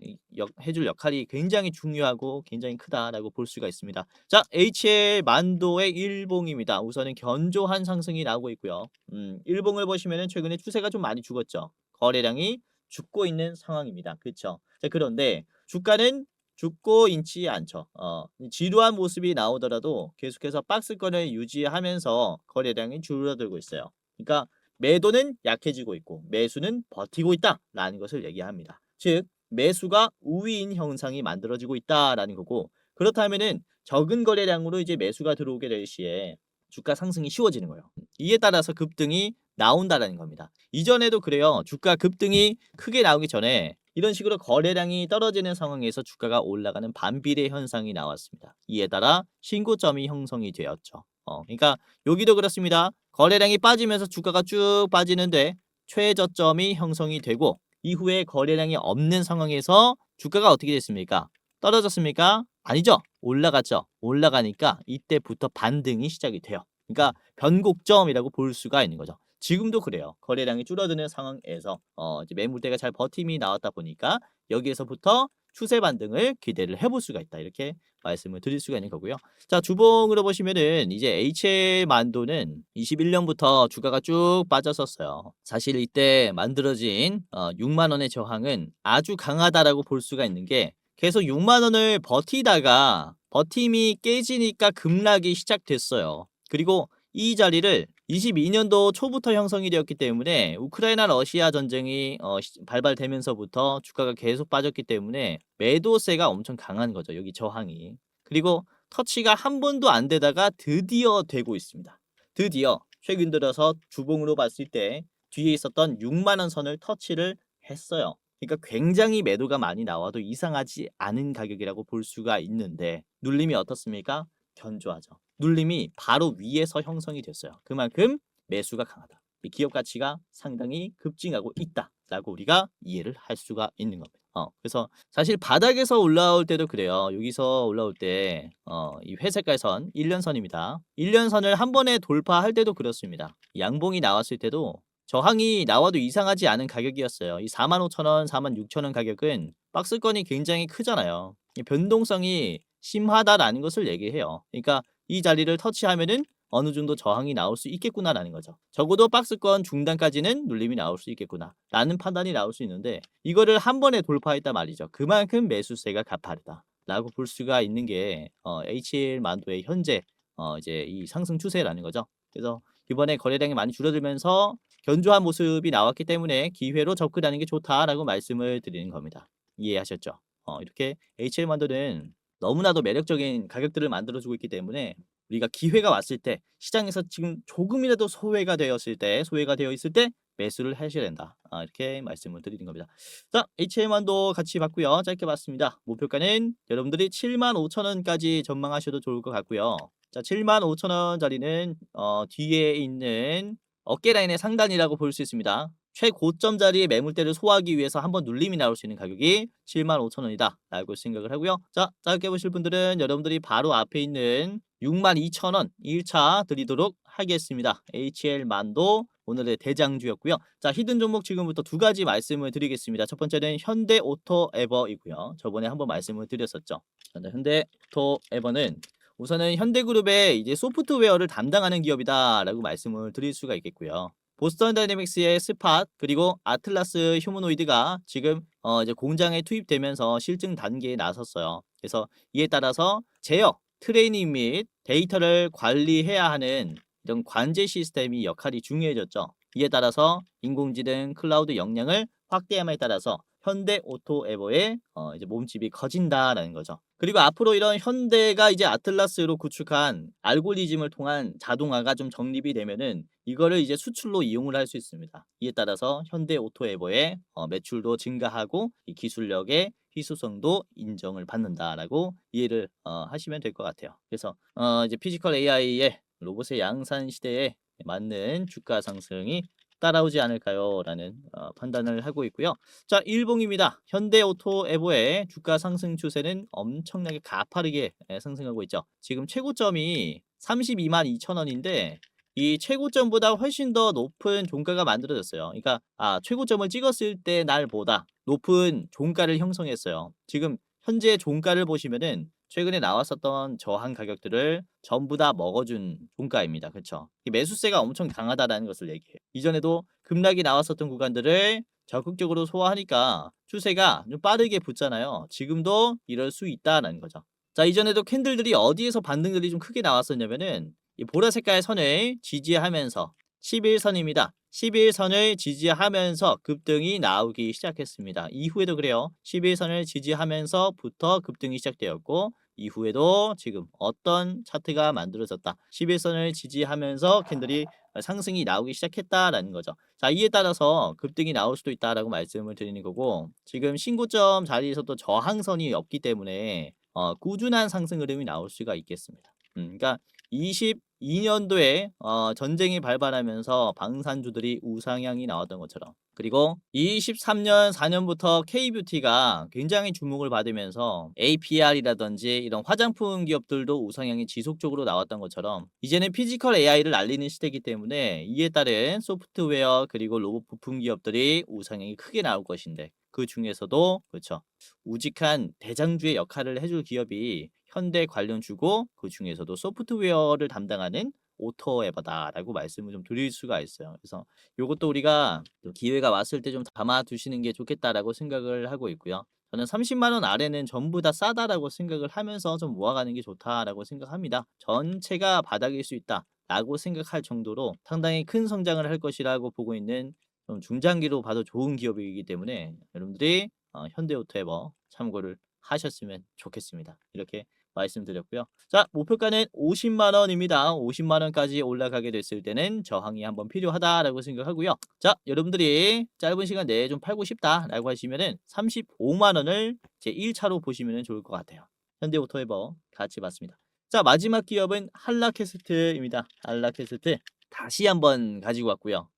해줄 역할이 굉장히 중요하고 굉장히 크다라고 볼 수가 있습니다. 자, HL 만도의 일봉입니다. 우선은 견조한 상승이 나오고 있고요. 일봉을 보시면은 최근에 추세가 좀 많이 죽었죠. 거래량이 죽고 있는 상황입니다. 그렇죠? 자, 그런데 주가는 죽고 있지 않죠. 지루한 모습이 나오더라도 계속해서 박스권을 유지하면서 거래량이 줄어들고 있어요. 그러니까 매도는 약해지고 있고 매수는 버티고 있다라는 것을 얘기합니다. 즉 매수가 우위인 형상이 만들어지고 있다라는 거고, 그렇다면은 적은 거래량으로 이제 매수가 들어오게 될 시에 주가 상승이 쉬워지는 거예요. 이에 따라서 급등이 나온다라는 겁니다. 이전에도 그래요. 주가 급등이 크게 나오기 전에 이런 식으로 거래량이 떨어지는 상황에서 주가가 올라가는 반비례 현상이 나왔습니다. 이에 따라 신고점이 형성이 되었죠. 그러니까 여기도 그렇습니다. 거래량이 빠지면서 주가가 쭉 빠지는데 최저점이 형성이 되고 이후에 거래량이 없는 상황에서 주가가 어떻게 됐습니까? 떨어졌습니까? 아니죠. 올라갔죠. 올라가니까 이때부터 반등이 시작이 돼요. 그러니까 변곡점이라고 볼 수가 있는 거죠. 지금도 그래요. 거래량이 줄어드는 상황에서 이제 매물대가 잘 버팀이 나왔다 보니까 여기에서부터 추세 반등을 기대를 해볼 수가 있다. 이렇게 말씀을 드릴 수가 있는 거고요. 자, 주봉으로 보시면은 이제 HL 만도는 21년부터 주가가 쭉 빠졌었어요. 사실 이때 만들어진 6만 원의 저항은 아주 강하다라고 볼 수가 있는 게, 계속 6만 원을 버티다가 버팀이 깨지니까 급락이 시작됐어요. 그리고 이 자리를 22년도 초부터 형성이 되었기 때문에 우크라이나 러시아 전쟁이 발발되면서부터 주가가 계속 빠졌기 때문에 매도세가 엄청 강한 거죠. 여기 저항이. 그리고 터치가 한 번도 안 되다가 드디어 되고 있습니다. 드디어 최근 들어서 주봉으로 봤을 때 뒤에 있었던 6만 원 선을 터치를 했어요. 그러니까 굉장히 매도가 많이 나와도 이상하지 않은 가격이라고 볼 수가 있는데 눌림이 어떻습니까? 견조하죠. 눌림이 바로 위에서 형성이 됐어요. 그만큼 매수가 강하다. 기업 가치가 상당히 급증하고 있다라고 우리가 이해를 할 수가 있는 겁니다. 그래서 사실 바닥에서 올라올 때도 그래요. 여기서 올라올 때 이 회색깔 선 1년선입니다. 1년선을 한 번에 돌파할 때도 그렇습니다. 양봉이 나왔을 때도 저항이 나와도 이상하지 않은 가격이었어요. 이 45,000원, 46,000원 가격은 박스권이 굉장히 크잖아요. 이 변동성이 심하다라는 것을 얘기해요. 그러니까 이 자리를 터치하면은 어느 정도 저항이 나올 수 있겠구나라는 거죠. 적어도 박스권 중단까지는 눌림이 나올 수 있겠구나 라는 판단이 나올 수 있는데, 이거를 한 번에 돌파했단 말이죠. 그만큼 매수세가 가파르다 라고 볼 수가 있는 게 HL 만도의 현재 이제 이 상승 추세라는 거죠. 그래서 이번에 거래량이 많이 줄어들면서 견조한 모습이 나왔기 때문에 기회로 접근하는 게 좋다라고 말씀을 드리는 겁니다. 이해하셨죠? 이렇게 HL 만도는 너무나도 매력적인 가격들을 만들어주고 있기 때문에 우리가 기회가 왔을 때, 시장에서 지금 조금이라도 소외가 되어 있을 때 매수를 하셔야 된다. 이렇게 말씀을 드리는 겁니다. 자, HM만도 같이 봤고요. 짧게 봤습니다. 목표가는 여러분들이 75,000원까지 전망하셔도 좋을 것 같고요. 자, 75,000원짜리는 뒤에 있는 어깨 라인의 상단이라고 볼 수 있습니다. 최고점 자리의 매물대를 소화하기 위해서 한번 눌림이 나올 수 있는 가격이 75,000원이다 라고 생각을 하고요. 자, 짧게 보실 분들은 여러분들이 바로 앞에 있는 62,000원 1차 드리도록 하겠습니다. HL 만도 오늘의 대장주였고요. 자, 히든 종목 지금부터 두 가지 말씀을 드리겠습니다. 첫 번째는 현대오토에버이고요. 저번에 한번 말씀을 드렸었죠. 현대오토에버는 우선은 현대그룹의 이제 소프트웨어를 담당하는 기업이다라고 말씀을 드릴 수가 있겠고요. 보스턴 다이내믹스의 스팟 그리고 아틀라스 휴머노이드가 지금 이제 공장에 투입되면서 실증 단계에 나섰어요. 그래서 이에 따라서 제어, 트레이닝 및 데이터를 관리해야 하는 이런 관제 시스템이 역할이 중요해졌죠. 이에 따라서 인공지능 클라우드 역량을 확대함에 따라서 현대 오토에버의 이제 몸집이 커진다라는 거죠. 그리고 앞으로 이런 현대가 이제 아틀라스로 구축한 알고리즘을 통한 자동화가 좀 정립이 되면은 이거를 이제 수출로 이용을 할 수 있습니다. 이에 따라서 현대 오토에버의 매출도 증가하고 이 기술력의 희소성도 인정을 받는다라고 이해를 하시면 될 것 같아요. 그래서 이제 피지컬 AI의 로봇의 양산 시대에 맞는 주가 상승이 따라오지 않을까요? 라는 판단을 하고 있고요. 자, 일봉입니다. 현대오토에버의 주가 상승 추세는 엄청나게 가파르게 상승하고 있죠. 지금 최고점이 32만 2천 원인데 이 최고점보다 훨씬 더 높은 종가가 만들어졌어요. 그러니까 최고점을 찍었을 때 날보다 높은 종가를 형성했어요. 지금 현재 종가를 보시면은 최근에 나왔었던 저항 가격들을 전부 다 먹어준 종가입니다. 그렇죠? 매수세가 엄청 강하다라는 것을 얘기해요. 이전에도 급락이 나왔었던 구간들을 적극적으로 소화하니까 추세가 좀 빠르게 붙잖아요. 지금도 이럴 수 있다라는 거죠. 자, 이전에도 캔들들이 어디에서 반등들이 좀 크게 나왔었냐면은 이 보라색깔 선을 지지하면서 11선입니다. 11선을 지지하면서 급등이 나오기 시작했습니다. 이후에도 그래요. 11선을 지지하면서부터 급등이 시작되었고 이후에도 지금 어떤 차트가 만들어졌다. 11선을 지지하면서 캔들이 상승이 나오기 시작했다라는 거죠. 자, 이에 따라서 급등이 나올 수도 있다라고 말씀을 드리는 거고 지금 신고점 자리에서도 저항선이 없기 때문에 꾸준한 상승 흐름이 나올 수가 있겠습니다. 그러니까 22년도에 전쟁이 발발하면서 방산주들이 우상향이 나왔던 것처럼 그리고 23년 4년부터 K뷰티가 굉장히 주목을 받으면서 APR이라든지 이런 화장품 기업들도 우상향이 지속적으로 나왔던 것처럼 이제는 피지컬 AI를 알리는 시대이기 때문에 이에 따른 소프트웨어 그리고 로봇 부품 기업들이 우상향이 크게 나올 것인데 그 중에서도 그렇죠. 우직한 대장주의 역할을 해줄 기업이 현대 관련주고 그 중에서도 소프트웨어를 담당하는 오토에버다라고 말씀을 좀 드릴 수가 있어요. 그래서 요것도 우리가 또 기회가 왔을 때 좀 담아 두시는 게 좋겠다라고 생각을 하고 있고요. 저는 30만 원 아래는 전부 다 싸다라고 생각을 하면서 좀 모아가는 게 좋다라고 생각합니다. 전체가 바닥일 수 있다라고 생각할 정도로 상당히 큰 성장을 할 것이라고 보고 있는 좀 중장기로 봐도 좋은 기업이기 때문에 여러분들이 현대오토에버 참고를 하셨으면 좋겠습니다. 이렇게 말씀드렸고요. 자, 목표가는 50만 원입니다. 50만 원까지 올라가게 됐을 때는 저항이 한번 필요하다라고 생각하고요. 자, 여러분들이 짧은 시간 내에 좀 팔고 싶다라고 하시면은 35만 원을 제 1차로 보시면 좋을 것 같아요. 현대오토에버 같이 봤습니다. 자, 마지막 기업은 한라캐스트입니다. 한라캐스트 다시 한번 가지고 왔고요.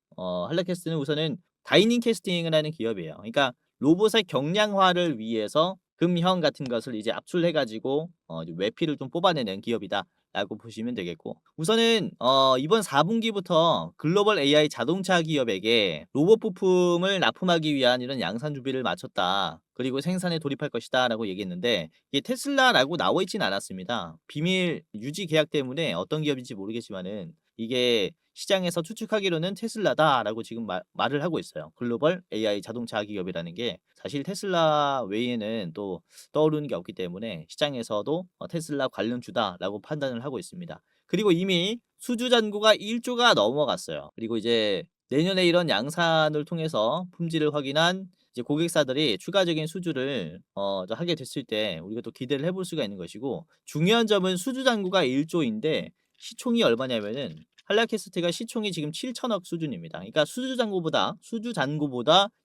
한라캐스트는 우선은 다이닝 캐스팅을 하는 기업이에요. 그러니까 로봇의 경량화를 위해서 금형 같은 것을 이제 압출해 가지고 이제 외피를 좀 뽑아내는 기업이다라고 보시면 되겠고 우선은 이번 4분기부터 글로벌 AI 자동차 기업에게 로봇 부품을 납품하기 위한 이런 양산 준비를 마쳤다. 그리고 생산에 돌입할 것이다라고 얘기했는데 이게 테슬라라고 나와 있진 않았습니다. 비밀 유지 계약 때문에 어떤 기업인지 모르겠지만은 이게 시장에서 추측하기로는 테슬라다라고 지금 말을 하고 있어요. 글로벌 AI 자동차 기업이라는 게 사실 테슬라 외에는 또 떠오르는 게 없기 때문에 시장에서도 테슬라 관련주다라고 판단을 하고 있습니다. 그리고 이미 수주 잔고가 1조가 넘어갔어요. 그리고 이제 내년에 이런 양산을 통해서 품질을 확인한 이제 고객사들이 추가적인 수주를 하게 됐을 때 우리가 또 기대를 해볼 수가 있는 것이고 중요한 점은 수주 잔고가 1조인데 시총이 얼마냐면은 한라캐스트가 시총이 지금 7천억 수준입니다. 그러니까 수주잔고보다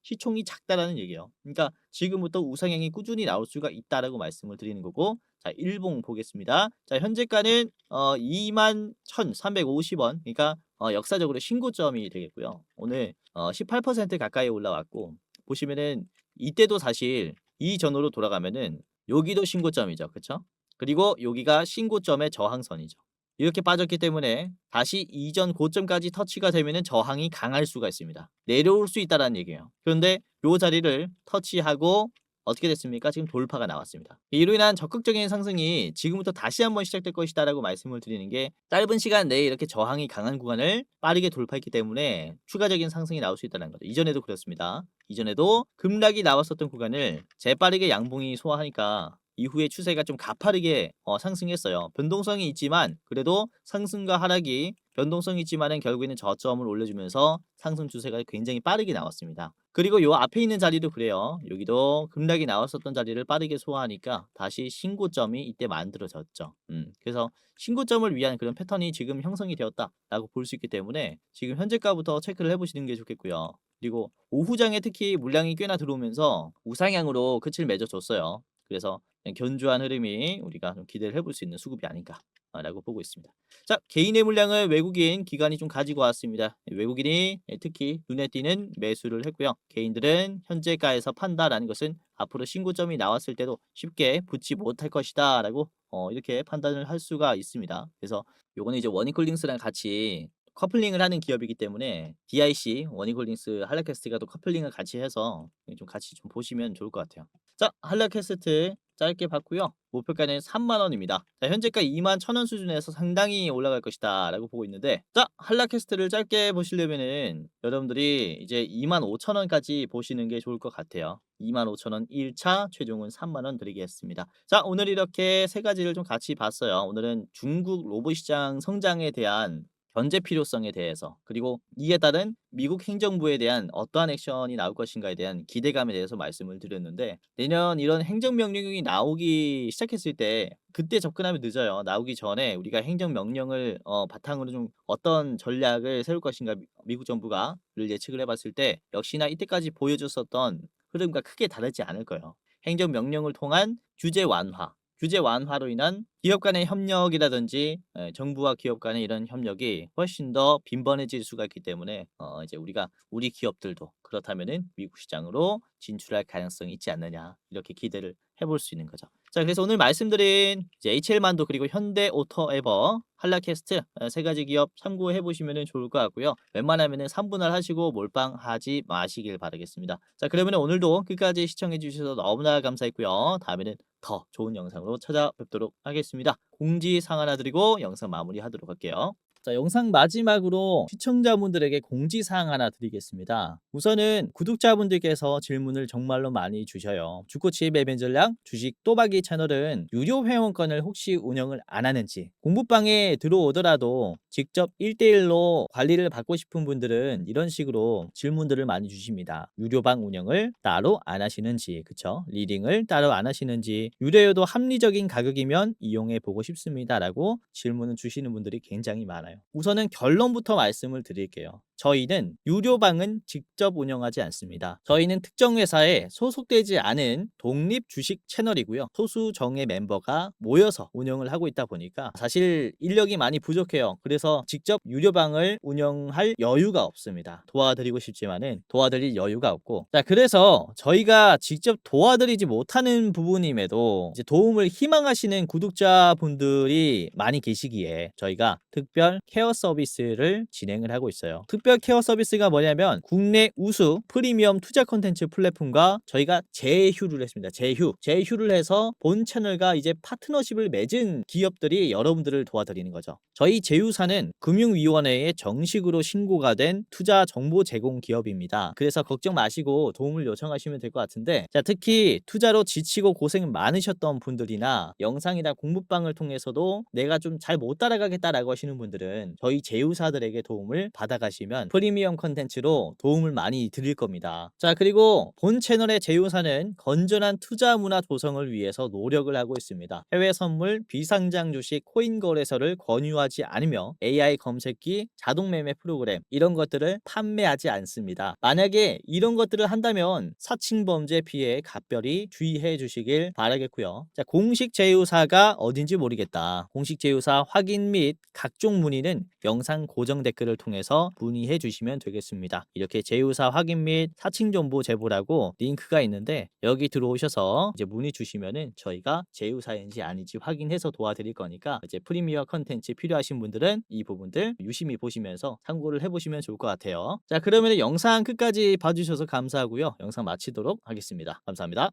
시총이 작다라는 얘기예요. 그러니까 지금부터 우상향이 꾸준히 나올 수가 있다라고 말씀을 드리는 거고 자, 일봉 보겠습니다. 자, 현재가는 21,350원. 그러니까 역사적으로 신고점이 되겠고요. 오늘 18% 가까이 올라왔고 보시면은 이때도 사실 이전으로 돌아가면은 여기도 신고점이죠. 그렇죠? 그리고 여기가 신고점의 저항선이죠. 이렇게 빠졌기 때문에 다시 이전 고점까지 터치가 되면은 저항이 강할 수가 있습니다. 내려올 수 있다라는 얘기예요. 그런데 요 자리를 터치하고 어떻게 됐습니까? 지금 돌파가 나왔습니다. 이로 인한 적극적인 상승이 지금부터 다시 한번 시작될 것이다라고 말씀을 드리는 게 짧은 시간 내에 이렇게 저항이 강한 구간을 빠르게 돌파했기 때문에 추가적인 상승이 나올 수 있다는 거죠. 이전에도 그렇습니다. 이전에도 급락이 나왔었던 구간을 재빠르게 양봉이 소화하니까 이후에 추세가 좀 가파르게 상승했어요. 변동성이 있지만 그래도 상승과 하락이 변동성이 있지만은 결국에는 저점을 올려주면서 상승 추세가 굉장히 빠르게 나왔습니다. 그리고 요 앞에 있는 자리도 그래요. 여기도 급락이 나왔었던 자리를 빠르게 소화하니까 다시 신고점이 이때 만들어졌죠. 그래서 신고점을 위한 그런 패턴이 지금 형성이 되었다라고 볼 수 있기 때문에 지금 현재가부터 체크를 해보시는 게 좋겠고요. 그리고 오후장에 특히 물량이 꽤나 들어오면서 우상향으로 끝을 맺어줬어요. 그래서 견조한 흐름이 우리가 좀 기대를 해볼 수 있는 수급이 아닌가 라고 보고 있습니다. 자, 개인의 물량을 외국인 기관이 좀 가지고 왔습니다. 외국인이 특히 눈에 띄는 매수를 했고요. 개인들은 현재가에서 판다라는 것은 앞으로 신고점이 나왔을 때도 쉽게 붙지 못할 것이다 라고 이렇게 판단을 할 수가 있습니다. 그래서 요거는 이제 워닝콜링스랑 같이 커플링을 하는 기업이기 때문에 DIC 워닝콜링스 한라캐스트가 또 커플링을 같이 해서 좀 같이 좀 보시면 좋을 것 같아요. 자, 한라캐스트 짧게 봤고요. 목표가는 30,000원입니다. 자, 현재가 21,000원 수준에서 상당히 올라갈 것이다 라고 보고 있는데, 자, 한라캐스트를 짧게 보시려면은 여러분들이 이제 25,000원까지 보시는 게 좋을 것 같아요. 25,000원 1차, 최종은 30,000원 드리겠습니다. 자, 오늘 이렇게 세 가지를 좀 같이 봤어요. 오늘은 중국 로봇 시장 성장에 대한 견제 필요성에 대해서, 그리고 이에 따른 미국 행정부에 대한 어떠한 액션이 나올 것인가에 대한 기대감에 대해서 말씀을 드렸는데, 내년 이런 행정명령이 나오기 시작했을 때 그때 접근하면 늦어요. 나오기 전에 우리가 행정명령을 바탕으로 좀 어떤 전략을 세울 것인가 미국 정부가를 예측을 해봤을 때 역시나 이때까지 보여줬었던 흐름과 크게 다르지 않을 거예요. 행정명령을 통한 규제 완화로 인한 기업 간의 협력이라든지 정부와 기업 간의 이런 협력이 훨씬 더 빈번해질 수가 있기 때문에 이제 우리가 우리 기업들도 그렇다면은 미국 시장으로 진출할 가능성이 있지 않느냐 이렇게 기대를 해볼 수 있는 거죠. 자, 그래서 오늘 말씀드린 이제 HL만도 그리고 현대오토에버, 한라캐스트 세 가지 기업 참고해 보시면 좋을 것 같고요. 웬만하면은 3분할 하시고 몰빵하지 마시길 바라겠습니다. 자, 그러면 오늘도 끝까지 시청해 주셔서 너무나 감사했고요. 다음에는 더 좋은 영상으로 찾아뵙도록 하겠습니다. 공지사항 하나 드리고 영상 마무리하도록 할게요. 자, 영상 마지막으로 시청자분들에게 공지사항 하나 드리겠습니다. 우선은 구독자분들께서 질문을 정말로 많이 주셔요. 주코치 매매 전략 주식 또박이 채널은 유료 회원권을 혹시 운영을 안 하는지, 공부방에 들어오더라도 직접 1대1로 관리를 받고 싶은 분들은 이런 식으로 질문들을 많이 주십니다. 유료방 운영을 따로 안 하시는지, 그쵸? 리딩을 따로 안 하시는지, 유료여도 합리적인 가격이면 이용해 보고 싶습니다 라고 질문을 주시는 분들이 굉장히 많아요. 우선은 결론부터 말씀을 드릴게요. 저희는 유료방은 직접 운영하지 않습니다. 저희는 특정 회사에 소속되지 않은 독립 주식 채널이고요. 소수 정예 멤버가 모여서 운영을 하고 있다 보니까 사실 인력이 많이 부족해요. 그래서 직접 유료방을 운영할 여유가 없습니다. 도와드리고 싶지만은 도와드릴 여유가 없고, 자, 그래서 저희가 직접 도와드리지 못하는 부분임에도 이제 도움을 희망하시는 구독자분들이 많이 계시기에 저희가 특별 케어 서비스를 진행을 하고 있어요. 특별 케어 서비스가 뭐냐면 국내 우수 프리미엄 투자 콘텐츠 플랫폼과 저희가 제휴를 했습니다. 제휴를 해서 본 채널과 이제 파트너십을 맺은 기업들이 여러분들을 도와드리는 거죠. 저희 제휴사는 금융위원회에 정식으로 신고가 된 투자 정보 제공 기업입니다. 그래서 걱정 마시고 도움을 요청하시면 될 것 같은데, 자, 특히 투자로 지치고 고생 많으셨던 분들이나 영상이나 공부방을 통해서도 내가 좀 잘 못 따라가겠다라고 하시는 분들은 저희 제휴사들에게 도움을 받아가시면 프리미엄 컨텐츠로 도움을 많이 드릴 겁니다. 자, 그리고 본 채널의 제휴사는 건전한 투자 문화 조성을 위해서 노력을 하고 있습니다. 해외 선물, 비상장 주식, 코인 거래소를 권유하지 않으며 AI 검색기, 자동 매매 프로그램 이런 것들을 판매하지 않습니다. 만약에 이런 것들을 한다면 사칭 범죄 피해에 각별히 주의해 주시길 바라겠고요. 자, 공식 제휴사가 어딘지 모르겠다. 공식 제휴사 확인 및 각종 문의는 영상 고정 댓글을 통해서 문의해 문의해 주시면 되겠습니다. 이렇게 제휴사 확인 및 사칭 정보 제보라고 링크가 있는데 여기 들어오셔서 이제 문의 주시면은 저희가 제휴사인지 아닌지 확인해서 도와드릴 거니까 이제 프리미어 컨텐츠 필요하신 분들은 이 부분들 유심히 보시면서 참고를 해보시면 좋을 것 같아요. 자, 그러면 영상 끝까지 봐주셔서 감사하고요. 영상 마치도록 하겠습니다. 감사합니다.